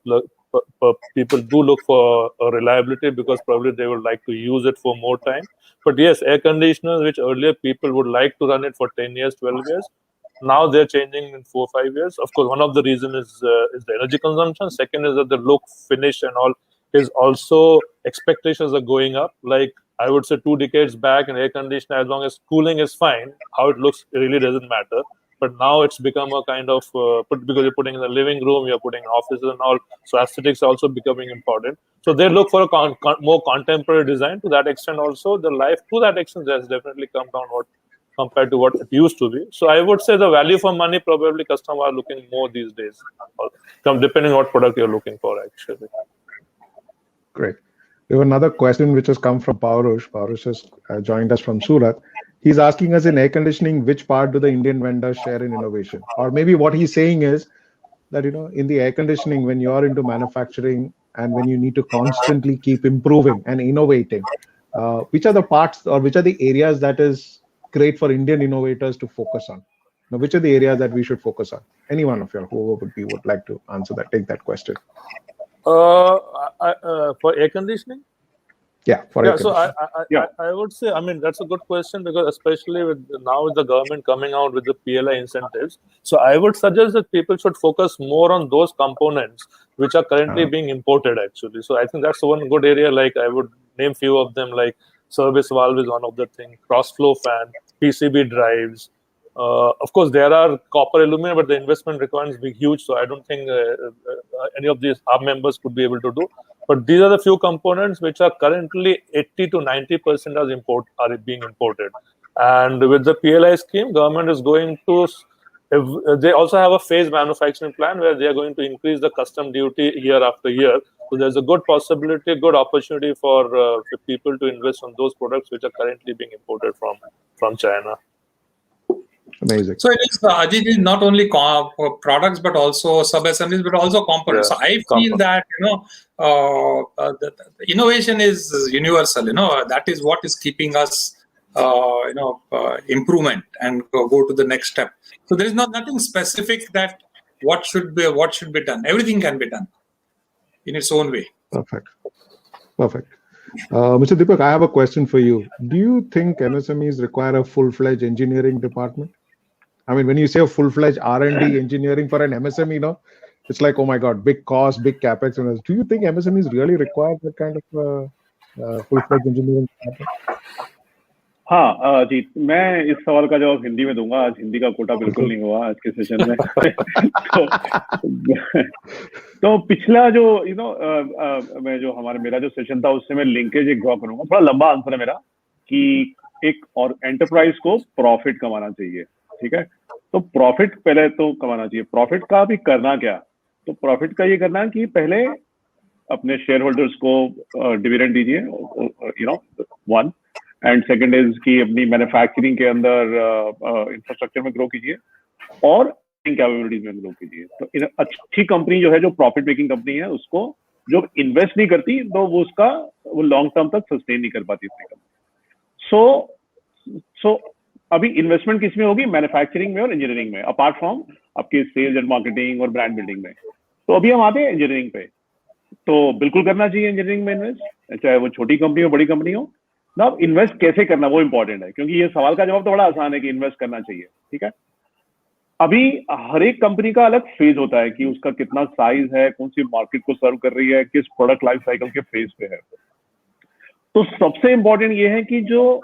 people do look for reliability, because probably they would like to use it for more time. But yes, air conditioners, which earlier people would like to run it for 10 years, 12 years, now they're changing in 4 or 5 years. Of course, one of the reasons is the energy consumption. Second is that the look, finish, and all is also expectations are going up. Like I would say 2 decades back in air conditioner, as long as cooling is fine, how it looks really doesn't matter. But now it's become a kind of, because you're putting in the living room, you're putting in offices and all, so aesthetics are also becoming important. So they look for a more contemporary design. To that extent also, the life to that extent has definitely come down compared to what it used to be. So I would say the value for money, probably customers are looking more these days, depending on what product you're looking for, actually. Great. We have another question which has come from Paurush. Paurush has joined us from Surat. He's asking us, in air conditioning, which part do the Indian vendors share in innovation? Or maybe what he's saying is that, in the air conditioning, when you're into manufacturing and when you need to constantly keep improving and innovating, which are the parts or which are the areas that is great for Indian innovators to focus on? Now, which are the areas that we should focus on? Any one of you, whoever would like to answer that, take that question. For air conditioning? Yeah, so I would say, I mean, that's a good question, because especially with the government coming out with the PLI incentives. So I would suggest that people should focus more on those components which are currently being imported, actually. So I think that's one good area. Like I would name few of them, like service valve is one of the things, cross flow fan, PCB drives. Of course, there are copper aluminum, but the investment requirements be huge. So I don't think any of these our members could be able to do. But these are the few components which are currently 80 to 90% are being imported. And with the PLI scheme, government is going to. They also have a phased manufacturing plan where they are going to increase the custom duty year after year. So there's a good possibility, good opportunity for people to invest on those products which are currently being imported from China. Amazing. So it is, Ajit, is not only products but also sub-assemblies, but also components. Yeah, So I feel that the innovation is universal. That is what is keeping us improvement and go to the next step. So there is nothing specific that what should be done. Everything can be done in its own way. Perfect. Mr. Deepak, I have a question for you. Do you think MSMEs require a full-fledged engineering department? I mean, when you say a full-fledged R&D engineering for an MSME, it's like, oh my God, big cost, big capex. Do you think MSMEs really require that kind of full-fledged engineering department? हाँ जी, मैं इस सवाल का जवाब हिंदी में दूंगा. आज हिंदी का कोटा बिल्कुल नहीं हुआ आज के सेशन में. तो पिछला जो मैं जो मेरा जो सेशन था उससे मैं लिंकेज एक ड्रॉ करूंगा. थोड़ा लंबा आंसर है मेरा कि एक और एंटरप्राइज को प्रॉफिट कमाना चाहिए. ठीक है, तो प्रॉफिट पहले तो कमाना चाहिए. प्रॉफिट का भी करना क्या? तो प्रॉफिट का ये करना कि पहले अपने शेयर होल्डर्स को डिविडेंड दीजिए, वन. एंड सेकंड इज कि अपनी मैन्युफैक्चरिंग के अंदर इंफ्रास्ट्रक्चर में ग्रो कीजिए और कैपेबिलिटीज में ग्रो कीजिए. तो अच्छी कंपनी जो है, जो प्रॉफिट मेकिंग कंपनी है, उसको जो इन्वेस्ट नहीं करती तो वो लॉन्ग टर्म तक सस्टेन नहीं कर पाती अपनी कंपनी. सो अभी इन्वेस्टमेंट किस में होगी? मैन्युफैक्चरिंग में और इंजीनियरिंग में, अपार्ट फ्रॉम आपके सेल्स एंड मार्केटिंग और ब्रांड बिल्डिंग में. तो अभी हम आते हैं इंजीनियरिंग पे. तो बिल्कुल करना चाहिए इंजीनियरिंग में इन्वेस्ट, चाहे वो छोटी कंपनी हो बड़ी कंपनी हो. ना इन्वेस्ट कैसे करना वो इंपॉर्टेंट है, क्योंकि ये सवाल का जवाब तो बड़ा आसान है कि इन्वेस्ट करना चाहिए. ठीक है, अभी हर एक कंपनी का अलग फेज होता है कि उसका कितना साइज है, कौन सी मार्केट को सर्व कर रही है, किस प्रोडक्ट लाइफ साइकिल के फेज पे है. तो सबसे इंपॉर्टेंट ये है कि जो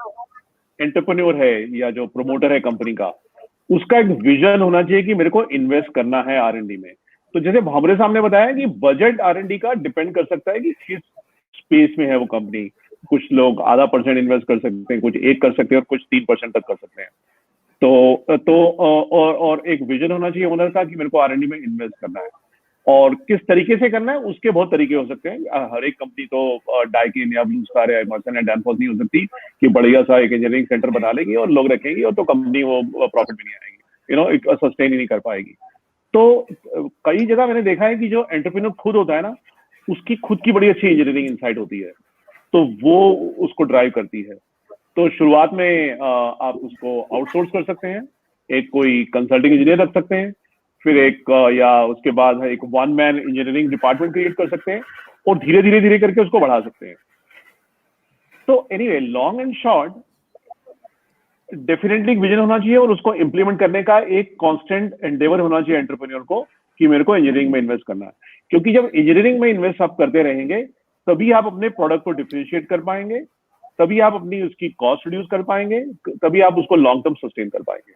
एंटरप्रेन्योर है या जो प्रमोटर है कंपनी का, उसका एक विजन होना चाहिए कि मेरे को इन्वेस्ट करना है R&D में. तो जैसे भामरे साहब ने बताया कि बजट R&D का डिपेंड कर सकता है कि किस स्पेस में है वो कंपनी. कुछ लोग 0.5% इन्वेस्ट कर सकते हैं, कुछ 1 कर सकते हैं और कुछ 3% तक कर सकते हैं. और एक विजन होना चाहिए ओनर का कि मेरे को R&D में इन्वेस्ट करना है. और किस तरीके से करना है उसके बहुत तरीके हो सकते हैं. हर एक कंपनी तो डाइकिन या ब्लू स्टार या इमर्सन या डैनफोर्स नहीं हो सकती कि बढ़िया सा एक इंजीनियरिंग सेंटर बना लेगी और लोग रखेंगी और तो कंपनी वो प्रॉफिट भी नहीं आएगी, सस्टेन ही नहीं कर पाएगी. तो कई जगह मैंने देखा है कि जो एंटरप्रेन्योर खुद होता है ना, उसकी खुद की बड़ी अच्छी इंजीनियरिंग इनसाइट होती है, तो वो उसको ड्राइव करती है. तो शुरुआत में आप उसको आउटसोर्स कर सकते हैं, एक कोई कंसल्टिंग इंजीनियर रख सकते हैं, फिर एक या उसके बाद एक one man engineering department create कर सकते हैं और धीरे धीरे करके उसको बढ़ा सकते हैं. तो anyway, long and short, definitely vision होना चाहिए और उसको इंप्लीमेंट करने का एक कांस्टेंट एंडेवर होना चाहिए एंटरप्रेन्योर को कि मेरे को इंजीनियरिंग में इन्वेस्ट करना है. क्योंकि जब इंजीनियरिंग में इन्वेस्ट आप करते रहेंगे तभी आप अपने प्रोडक्ट को डिफरेंशिएट कर पाएंगे, तभी आप अपनी उसकी कॉस्ट रिड्यूस कर पाएंगे, तभी आप उसको लॉन्ग टर्म सस्टेन कर पाएंगे.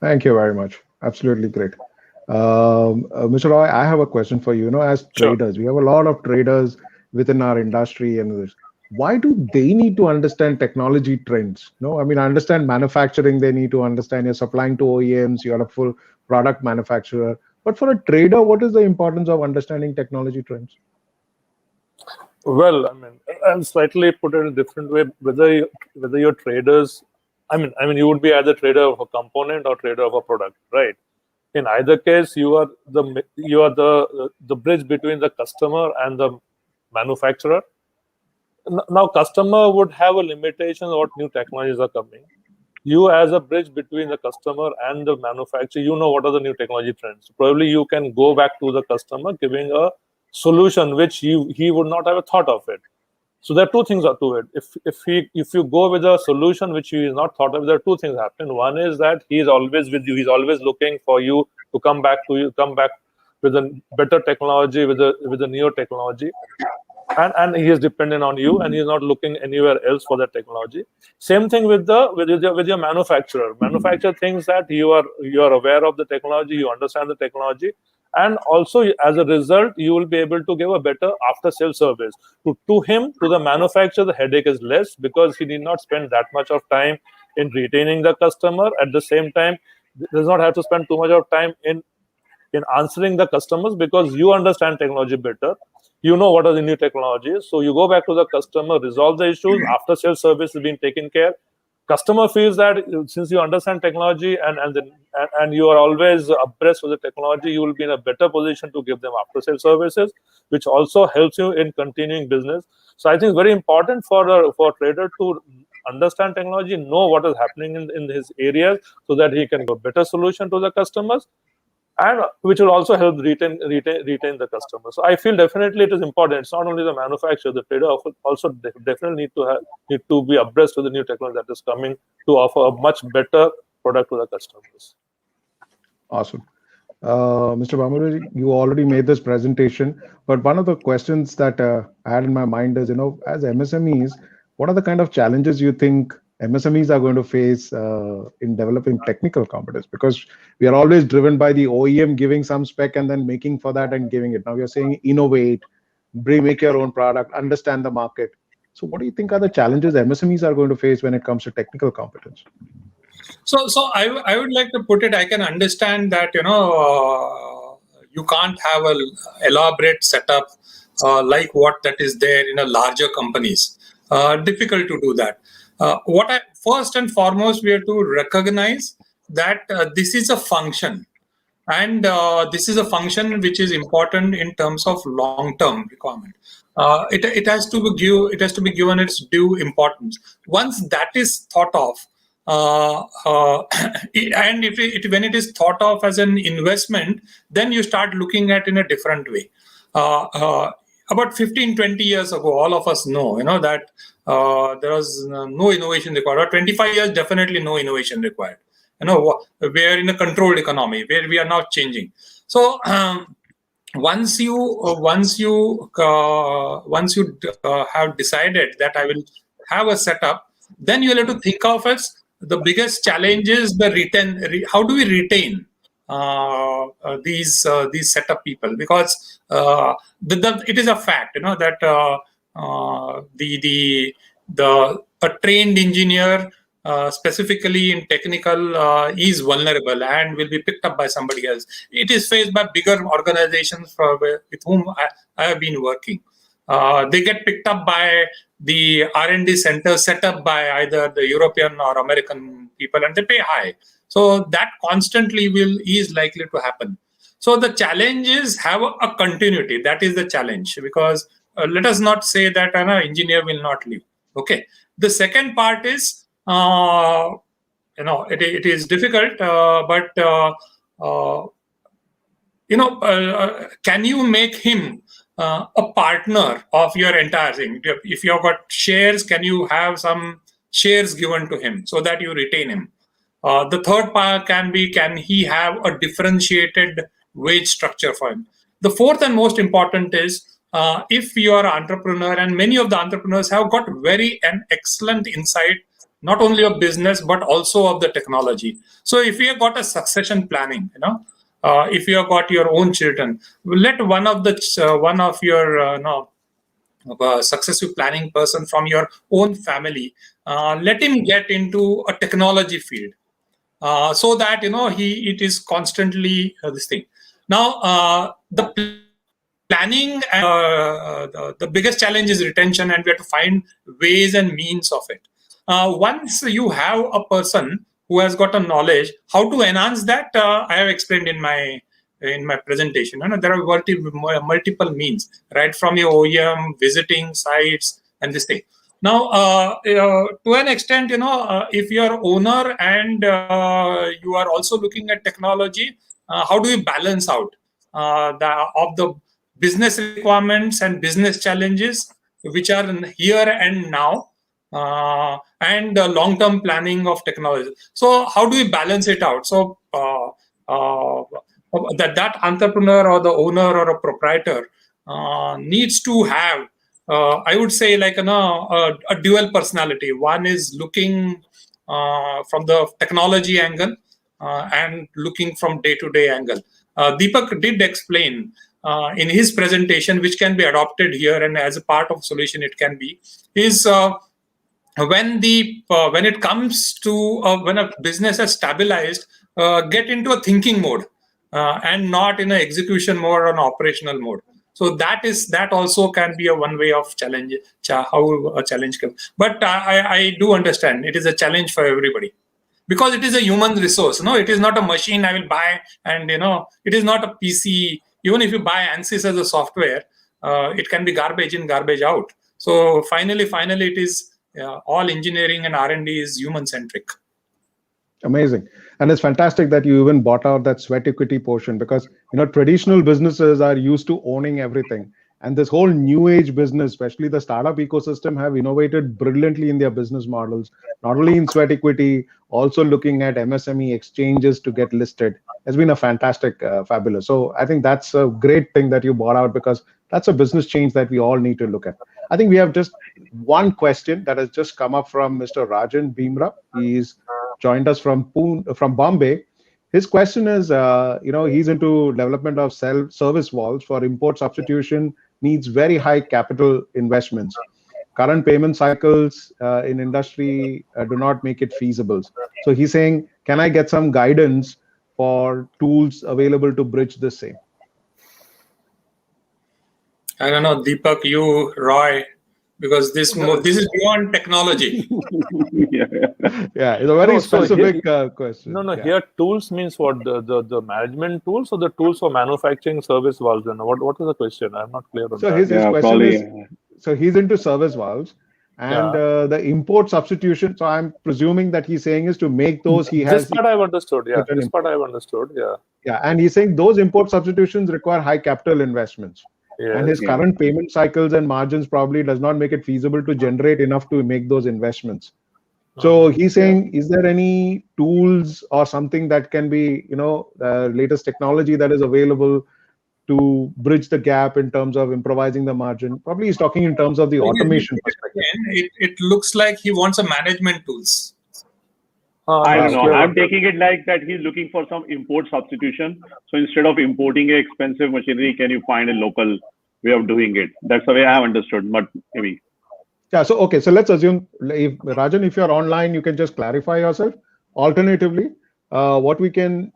Thank you very much. Absolutely great. Mr. Roy, I have a question for you. As traders, we have a lot of traders within our industry, and why do they need to understand technology trends? I mean, I understand manufacturing, they need to understand you're supplying to OEMs, you're a full product manufacturer. But for a trader, what is the importance of understanding technology trends? Well, I mean, I'll slightly put it in a different way. Whether you're traders, I mean, you would be either trader of a component or trader of a product, right? In either case, you are the bridge between the customer and the manufacturer. Now, customer would have a limitation on what new technologies are coming. You, as a bridge between the customer and the manufacturer, you know what are the new technology trends. Probably you can go back to the customer giving a solution which he would not have a thought of it. So there are two things to it. If you go with a solution which he is not thought of, there are two things happen. One is that he is always with you. He's always looking for you to come back with a better technology, with a newer technology, and he is dependent on you, and he is not looking anywhere else for that technology. Same thing with your manufacturer. Manufacturer thinks that you are aware of the technology, you understand the technology. And also, as a result, you will be able to give a better after-sales service. To him, to the manufacturer, the headache is less because he need not spend that much of time in retaining the customer. At the same time, does not have to spend too much of time in in answering the customers, because you understand technology better. You know what are the new technologies. So you go back to the customer, resolve the issues. After sales service is being taken care. Customer feels that since you understand technology and you are always abreast with the technology, you will be in a better position to give them after sales services, which also helps you in continuing business. So I think it's very important for a trader to understand technology, know what is happening in his areas, so that he can give a better solution to the customers, and which will also help retain the customer. So I feel definitely it is important. It's not only the manufacturer, the trader also definitely need to be abreast with the new technology that is coming to offer a much better product to the customers. Awesome. Mr. Bhambure, you already made this presentation, but one of the questions that I had in my mind is, as MSMEs, what are the kind of challenges you think MSMEs are going to face in developing technical competence? Because we are always driven by the OEM giving some spec and then making for that and giving it. Now you're saying innovate, make your own product, understand the market. So what do you think are the challenges MSMEs are going to face when it comes to technical competence? So I would like to put it, I can understand that, you can't have an elaborate setup like what that is there in a larger companies. Difficult to do that. First and foremost, we have to recognize that this is a function, and this is a function which is important in terms of long-term requirement. It has to be given its due importance. Once that is thought of, and when it is thought of as an investment, then you start looking at in a different way. About 15-20 years ago, all of us know, that there was no innovation required. Or 25 years, definitely no innovation required. We are in a controlled economy where we are now changing. So once you have decided that I will have a setup, then you will have to think of as the biggest challenge is how do we retain these setup people? Because it is a fact, that a trained engineer, specifically in technical, is vulnerable and will be picked up by somebody else. It is faced by bigger organizations with whom I have been working. They get picked up by the R&D center set up by either the European or American people, and they pay high. So that constantly is likely to happen. So the challenge is have a continuity. That is the challenge, because let us not say that an engineer will not leave. Okay. The second part is, it is difficult, but can you make him a partner of your entire thing? If you've got shares, can you have some shares given to him so that you retain him? The third part can he have a differentiated wage structure for him? The fourth and most important is, if you are an entrepreneur, and many of the entrepreneurs have got an excellent insight, not only of business, but also of the technology. So if you have got a succession planning, if you have got your own children, let one of your successive planning person from your own family, let him get into a technology field, so that it is constantly this thing. Now the planning, the biggest challenge is retention, and we have to find ways and means of it. Once you have a person who has got a knowledge, how to enhance that, I have explained in my presentation. There are multiple means, right from your OEM, visiting sites, and this thing. Now, to an extent, if you are owner and you are also looking at technology, how do you balance out the business requirements and business challenges which are here and now, and the long-term planning of technology? So how do we balance it out? So that entrepreneur or the owner or a proprietor needs to have, I would say, like a dual personality. One is looking from the technology angle and looking from day-to-day angle. Deepak did explain in his presentation, which can be adopted here, and as a part of solution it can be, is when it comes to when a business has stabilized, get into a thinking mode. and not in an execution mode or an operational mode. So that also can be a one way of challenge, how a challenge can. But I do understand it is a challenge for everybody, because it is a human resource. No, it is not a machine I will buy, and it is not a PC. Even if you buy ANSYS as a software, it can be garbage in, garbage out. So finally, it is all engineering and R&D is human centric. Amazing. And it's fantastic that you even bought out that sweat equity portion, because traditional businesses are used to owning everything. And this whole new age business, especially the startup ecosystem, have innovated brilliantly in their business models, not only in sweat equity, also looking at MSME exchanges to get listed. Has been a fantastic, fabulous. So I think that's a great thing that you bought out, because that's a business change that we all need to look at. I think we have just one question that has just come up from Mr. Rajan Bhimra. He's joined us from Bombay. His question is, he's into development of service valves for import substitution, needs very high capital investments. Current payment cycles in industry do not make it feasible. So he's saying, can I get some guidance for tools available to bridge the same? I don't know, Deepak, you, Roy, because this is beyond technology. Yeah, it's a very specific question. No, here tools means what? The management tools or the tools for manufacturing service valves? And what is the question? I'm not clear on that. His question is, so he's into service valves and the import substitution. So I'm presuming that he's saying is to make those This part I've understood. Yeah, this part I've understood. Yeah. Yeah, and he's saying those import substitutions require high capital investments. Yes. And his current payment cycles and margins probably does not make it feasible to generate enough to make those investments. So he's saying, is there any tools or something that can be, latest technology that is available to bridge the gap in terms of improvising the margin? Probably he's talking in terms of the automation perspective. It looks like he wants a management tools. I don't know. I'm taking it like that he's looking for some import substitution. So instead of importing an expensive machinery, can you find a local way of doing it? That's the way I have understood, but maybe. Yeah, so okay, so let's assume, if Rajan, if you're online, you can just clarify yourself. Alternatively, what we can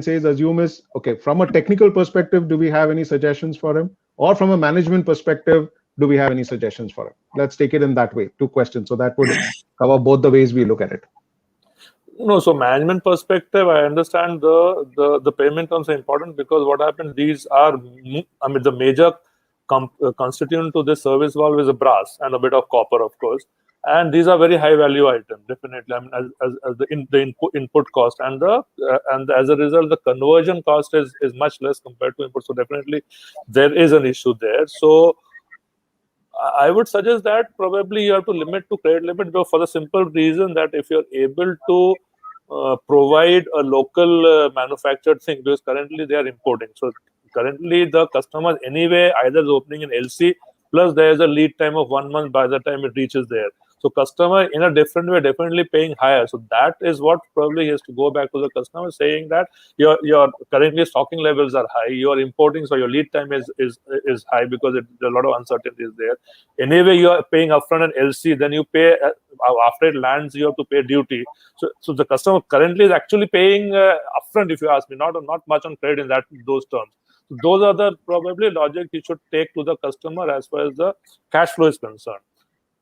say is assume is, okay, from a technical perspective, do we have any suggestions for him? Or from a management perspective, do we have any suggestions for him? Let's take it in that way, 2 questions. So that would cover both the ways we look at it. No, so management perspective, I understand the payment terms are important, because what happened, these are, the major constituent to this service valve is a brass and a bit of copper, of course. And these are very high value items, definitely. As the input cost and as a result, the conversion cost is much less compared to import. So definitely there is an issue there. So I would suggest that probably you have to limit to credit limit, for the simple reason that if you're able to provide a local manufactured thing, because currently they are importing. So currently the customers anyway either is opening an LC, plus there is a lead time of 1 month by the time it reaches there. So customer in a different way definitely paying higher. So that is what probably he has to go back to the customer saying that your currently stocking levels are high, you are importing, so your lead time is high because a lot of uncertainty is there. Anyway, you are paying upfront an LC, then you pay after it lands, you have to pay duty. So the customer currently is actually paying upfront, if you ask me, not much on credit in those terms. So those are the probably logic you should take to the customer as far as the cash flow is concerned.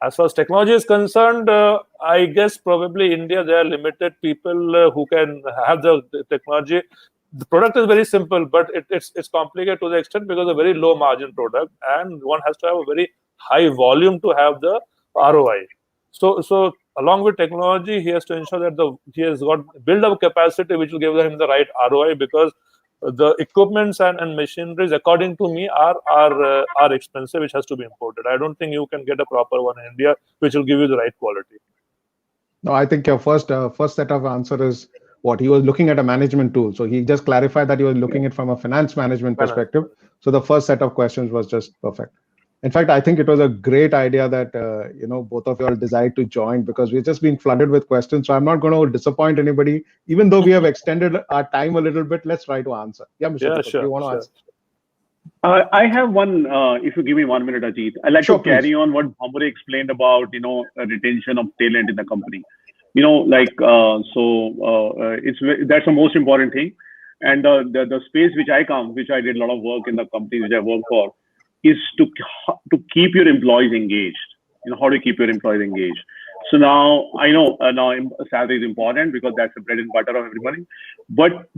As far as technology is concerned, I guess probably India, there are limited people who can have the technology. The product is very simple, but it's complicated to the extent because it's a very low margin product, and one has to have a very high volume to have the ROI. So along with technology, he has to ensure that he has got build up capacity which will give him the right ROI, because the equipments and machineries, according to me, are expensive, which has to be imported. I don't think you can get a proper one in India which will give you the right quality. No, I think your first set of answer is what he was looking at a management tool. So he just clarified that he was looking at from a finance management perspective. So the first set of questions was just perfect. In fact, I think it was a great idea that both of you all decided to join, because we've just been flooded with questions. So I'm not going to disappoint anybody, even though we have extended our time a little bit. Let's try to answer. Yeah, Mr. Deepak, you want to answer? I have one. If you give me 1 minute, Ajit, I'd like to carry on what Bhambure explained about retention of talent in the company. That's the most important thing. And the space which I did a lot of work in the companies which I work for, is to keep your employees engaged. How to keep your employees engaged. So now I know now salary is important because that's the bread and butter of everybody. But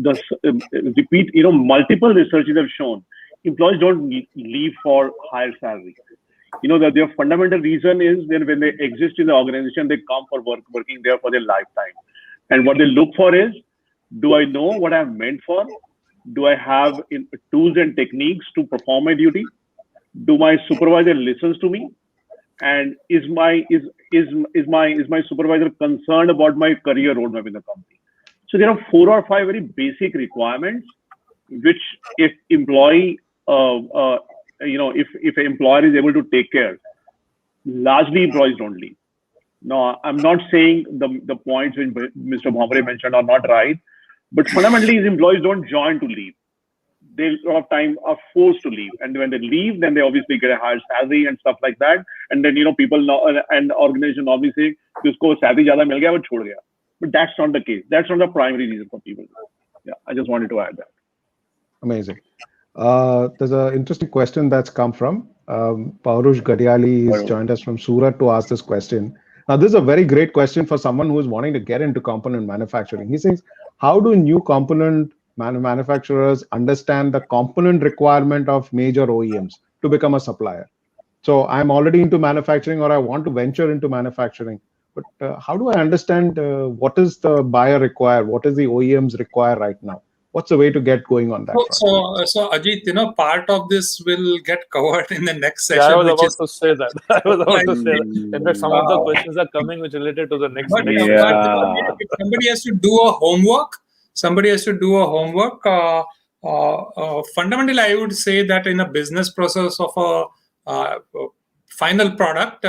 repeat, multiple researches have shown employees don't leave for higher salary. That their fundamental reason is that when they exist in the organization, they come for working there for their lifetime. And what they look for is, do I know what I'm meant for? Do I have tools and techniques to perform my duty? Do my supervisor listens to me? And is my supervisor concerned about my career roadmap in the company? So there are 4 or 5 very basic requirements, which if employee, if an employer is able to take care, largely employees don't leave. No, I'm not saying the points which Mr. Bhambure mentioned are not right, but fundamentally, his employees don't join to leave. They a lot of time are forced to leave, and when they leave, then they obviously get a higher salary and stuff like that. And then people and organization normally say, "Usko salary zyada mil gaya, but chhod gaya." But that's not the case. That's not the primary reason for people. Yeah, I just wanted to add that. Amazing. There's an interesting question that's come from Paurush Gadiali. He's joined us from Surat to ask this question. Now, this is a very great question for someone who is wanting to get into component manufacturing. He says, how do new component manufacturers understand the component requirement of major OEMs to become a supplier? So I'm already into manufacturing, or I want to venture into manufacturing. But how do I understand what is the buyer require? What is the OEMs require right now? What's the way to get going on that? So Ajit, part of this will get covered in the next session. Yeah, I was about to say that. In fact, some of the questions are coming which related to the next. But if somebody has to do a homework. Fundamentally, I would say that in a business process of a final product,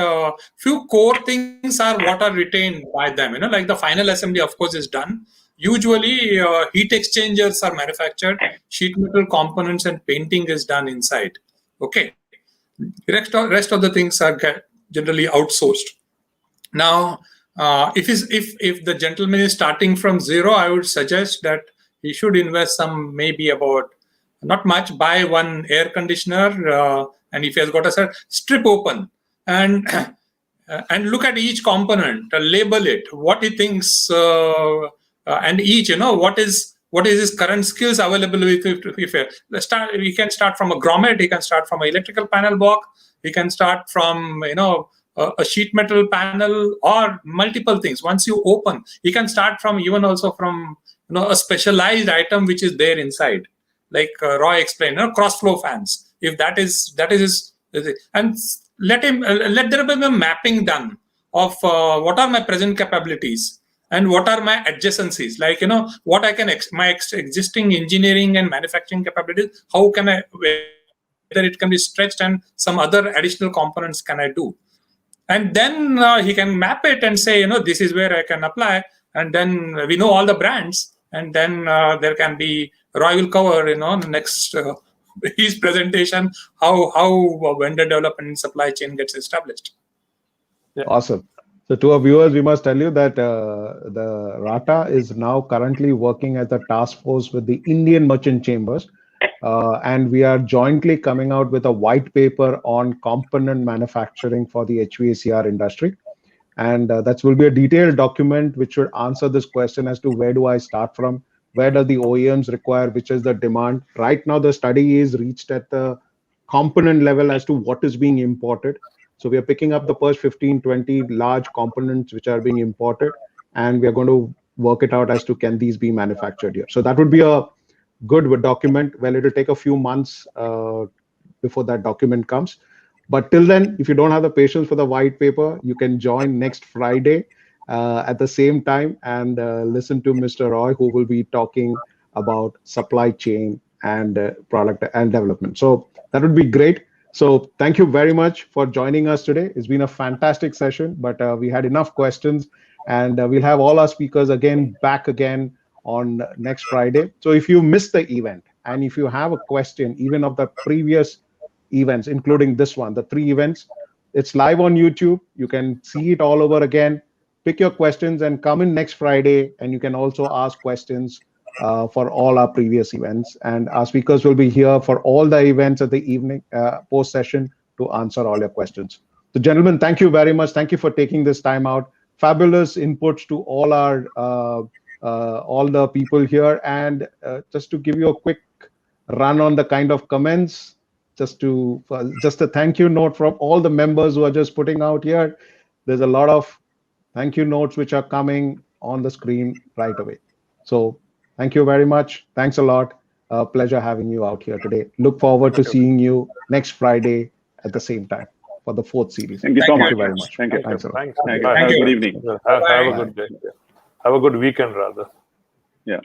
few core things are what are retained by them. Like the final assembly, of course, is done. Usually, heat exchangers are manufactured, sheet metal components and painting is done inside. Okay, rest of the things are generally outsourced. Now, if the gentleman is starting from zero, I would suggest that he should invest maybe about not much, buy one air conditioner, and if he has got a strip open and look at each component, label it, what he thinks. And each, what is his current skills available with? We can start from a grommet. He can start from an electrical panel box. He can start from a sheet metal panel or multiple things. Once you open, he can start from a specialized item which is there inside, like Roy explained, cross flow fans. If that is his, and let there be a mapping done of what are my present capabilities. And what are my adjacencies? Like, what I can, my existing engineering and manufacturing capabilities, how can whether it can be stretched and some other additional components can I do? And then he can map it and say, this is where I can apply. And then we know all the brands. And then there can be, Roy will cover, the next, his presentation, how vendor development and supply chain gets established. Yeah. Awesome. So to our viewers, we must tell you that the RATA is now currently working as a task force with the Indian Merchant Chambers. And we are jointly coming out with a white paper on component manufacturing for the HVACR industry. And that will be a detailed document which should answer this question as to where do I start from? Where does the OEMs require? Which is the demand? Right now, the study is reached at the component level as to what is being imported. So we are picking up the first 15, 20 large components which are being imported, and we are going to work it out as to can these be manufactured here. So that would be a good document. Well, it will take a few months before that document comes. But till then, if you don't have the patience for the white paper, you can join next Friday at the same time and listen to Mr. Roy, who will be talking about supply chain and product and development. So that would be great. So thank you very much for joining us today. It's been a fantastic session, but we had enough questions, and we'll have all our speakers back again on next Friday. So if you missed the event and if you have a question, even of the previous events, including this one, the 3 events, it's live on YouTube. You can see it all over again. Pick your questions and come in next Friday, and you can also ask questions for all our previous events. And our speakers will be here for all the events at the evening post session to answer all your questions. So, gentlemen, thank you very much. Thank you for taking this time out. Fabulous inputs to all our all the people here. And just to give you a quick run on the kind of comments, just a thank you note from all the members who are just putting out here. There's a lot of thank you notes which are coming on the screen right away. So thank you very much. Thanks a lot. Pleasure having you out here today. Look forward to seeing you next Friday at the same time for the 4th series. Thank you so much. Thank you very much. Thank you. Thanks a lot. Thanks. Thank you. Bye. Have a good evening. Have a good day. Have a good weekend, rather. Yeah.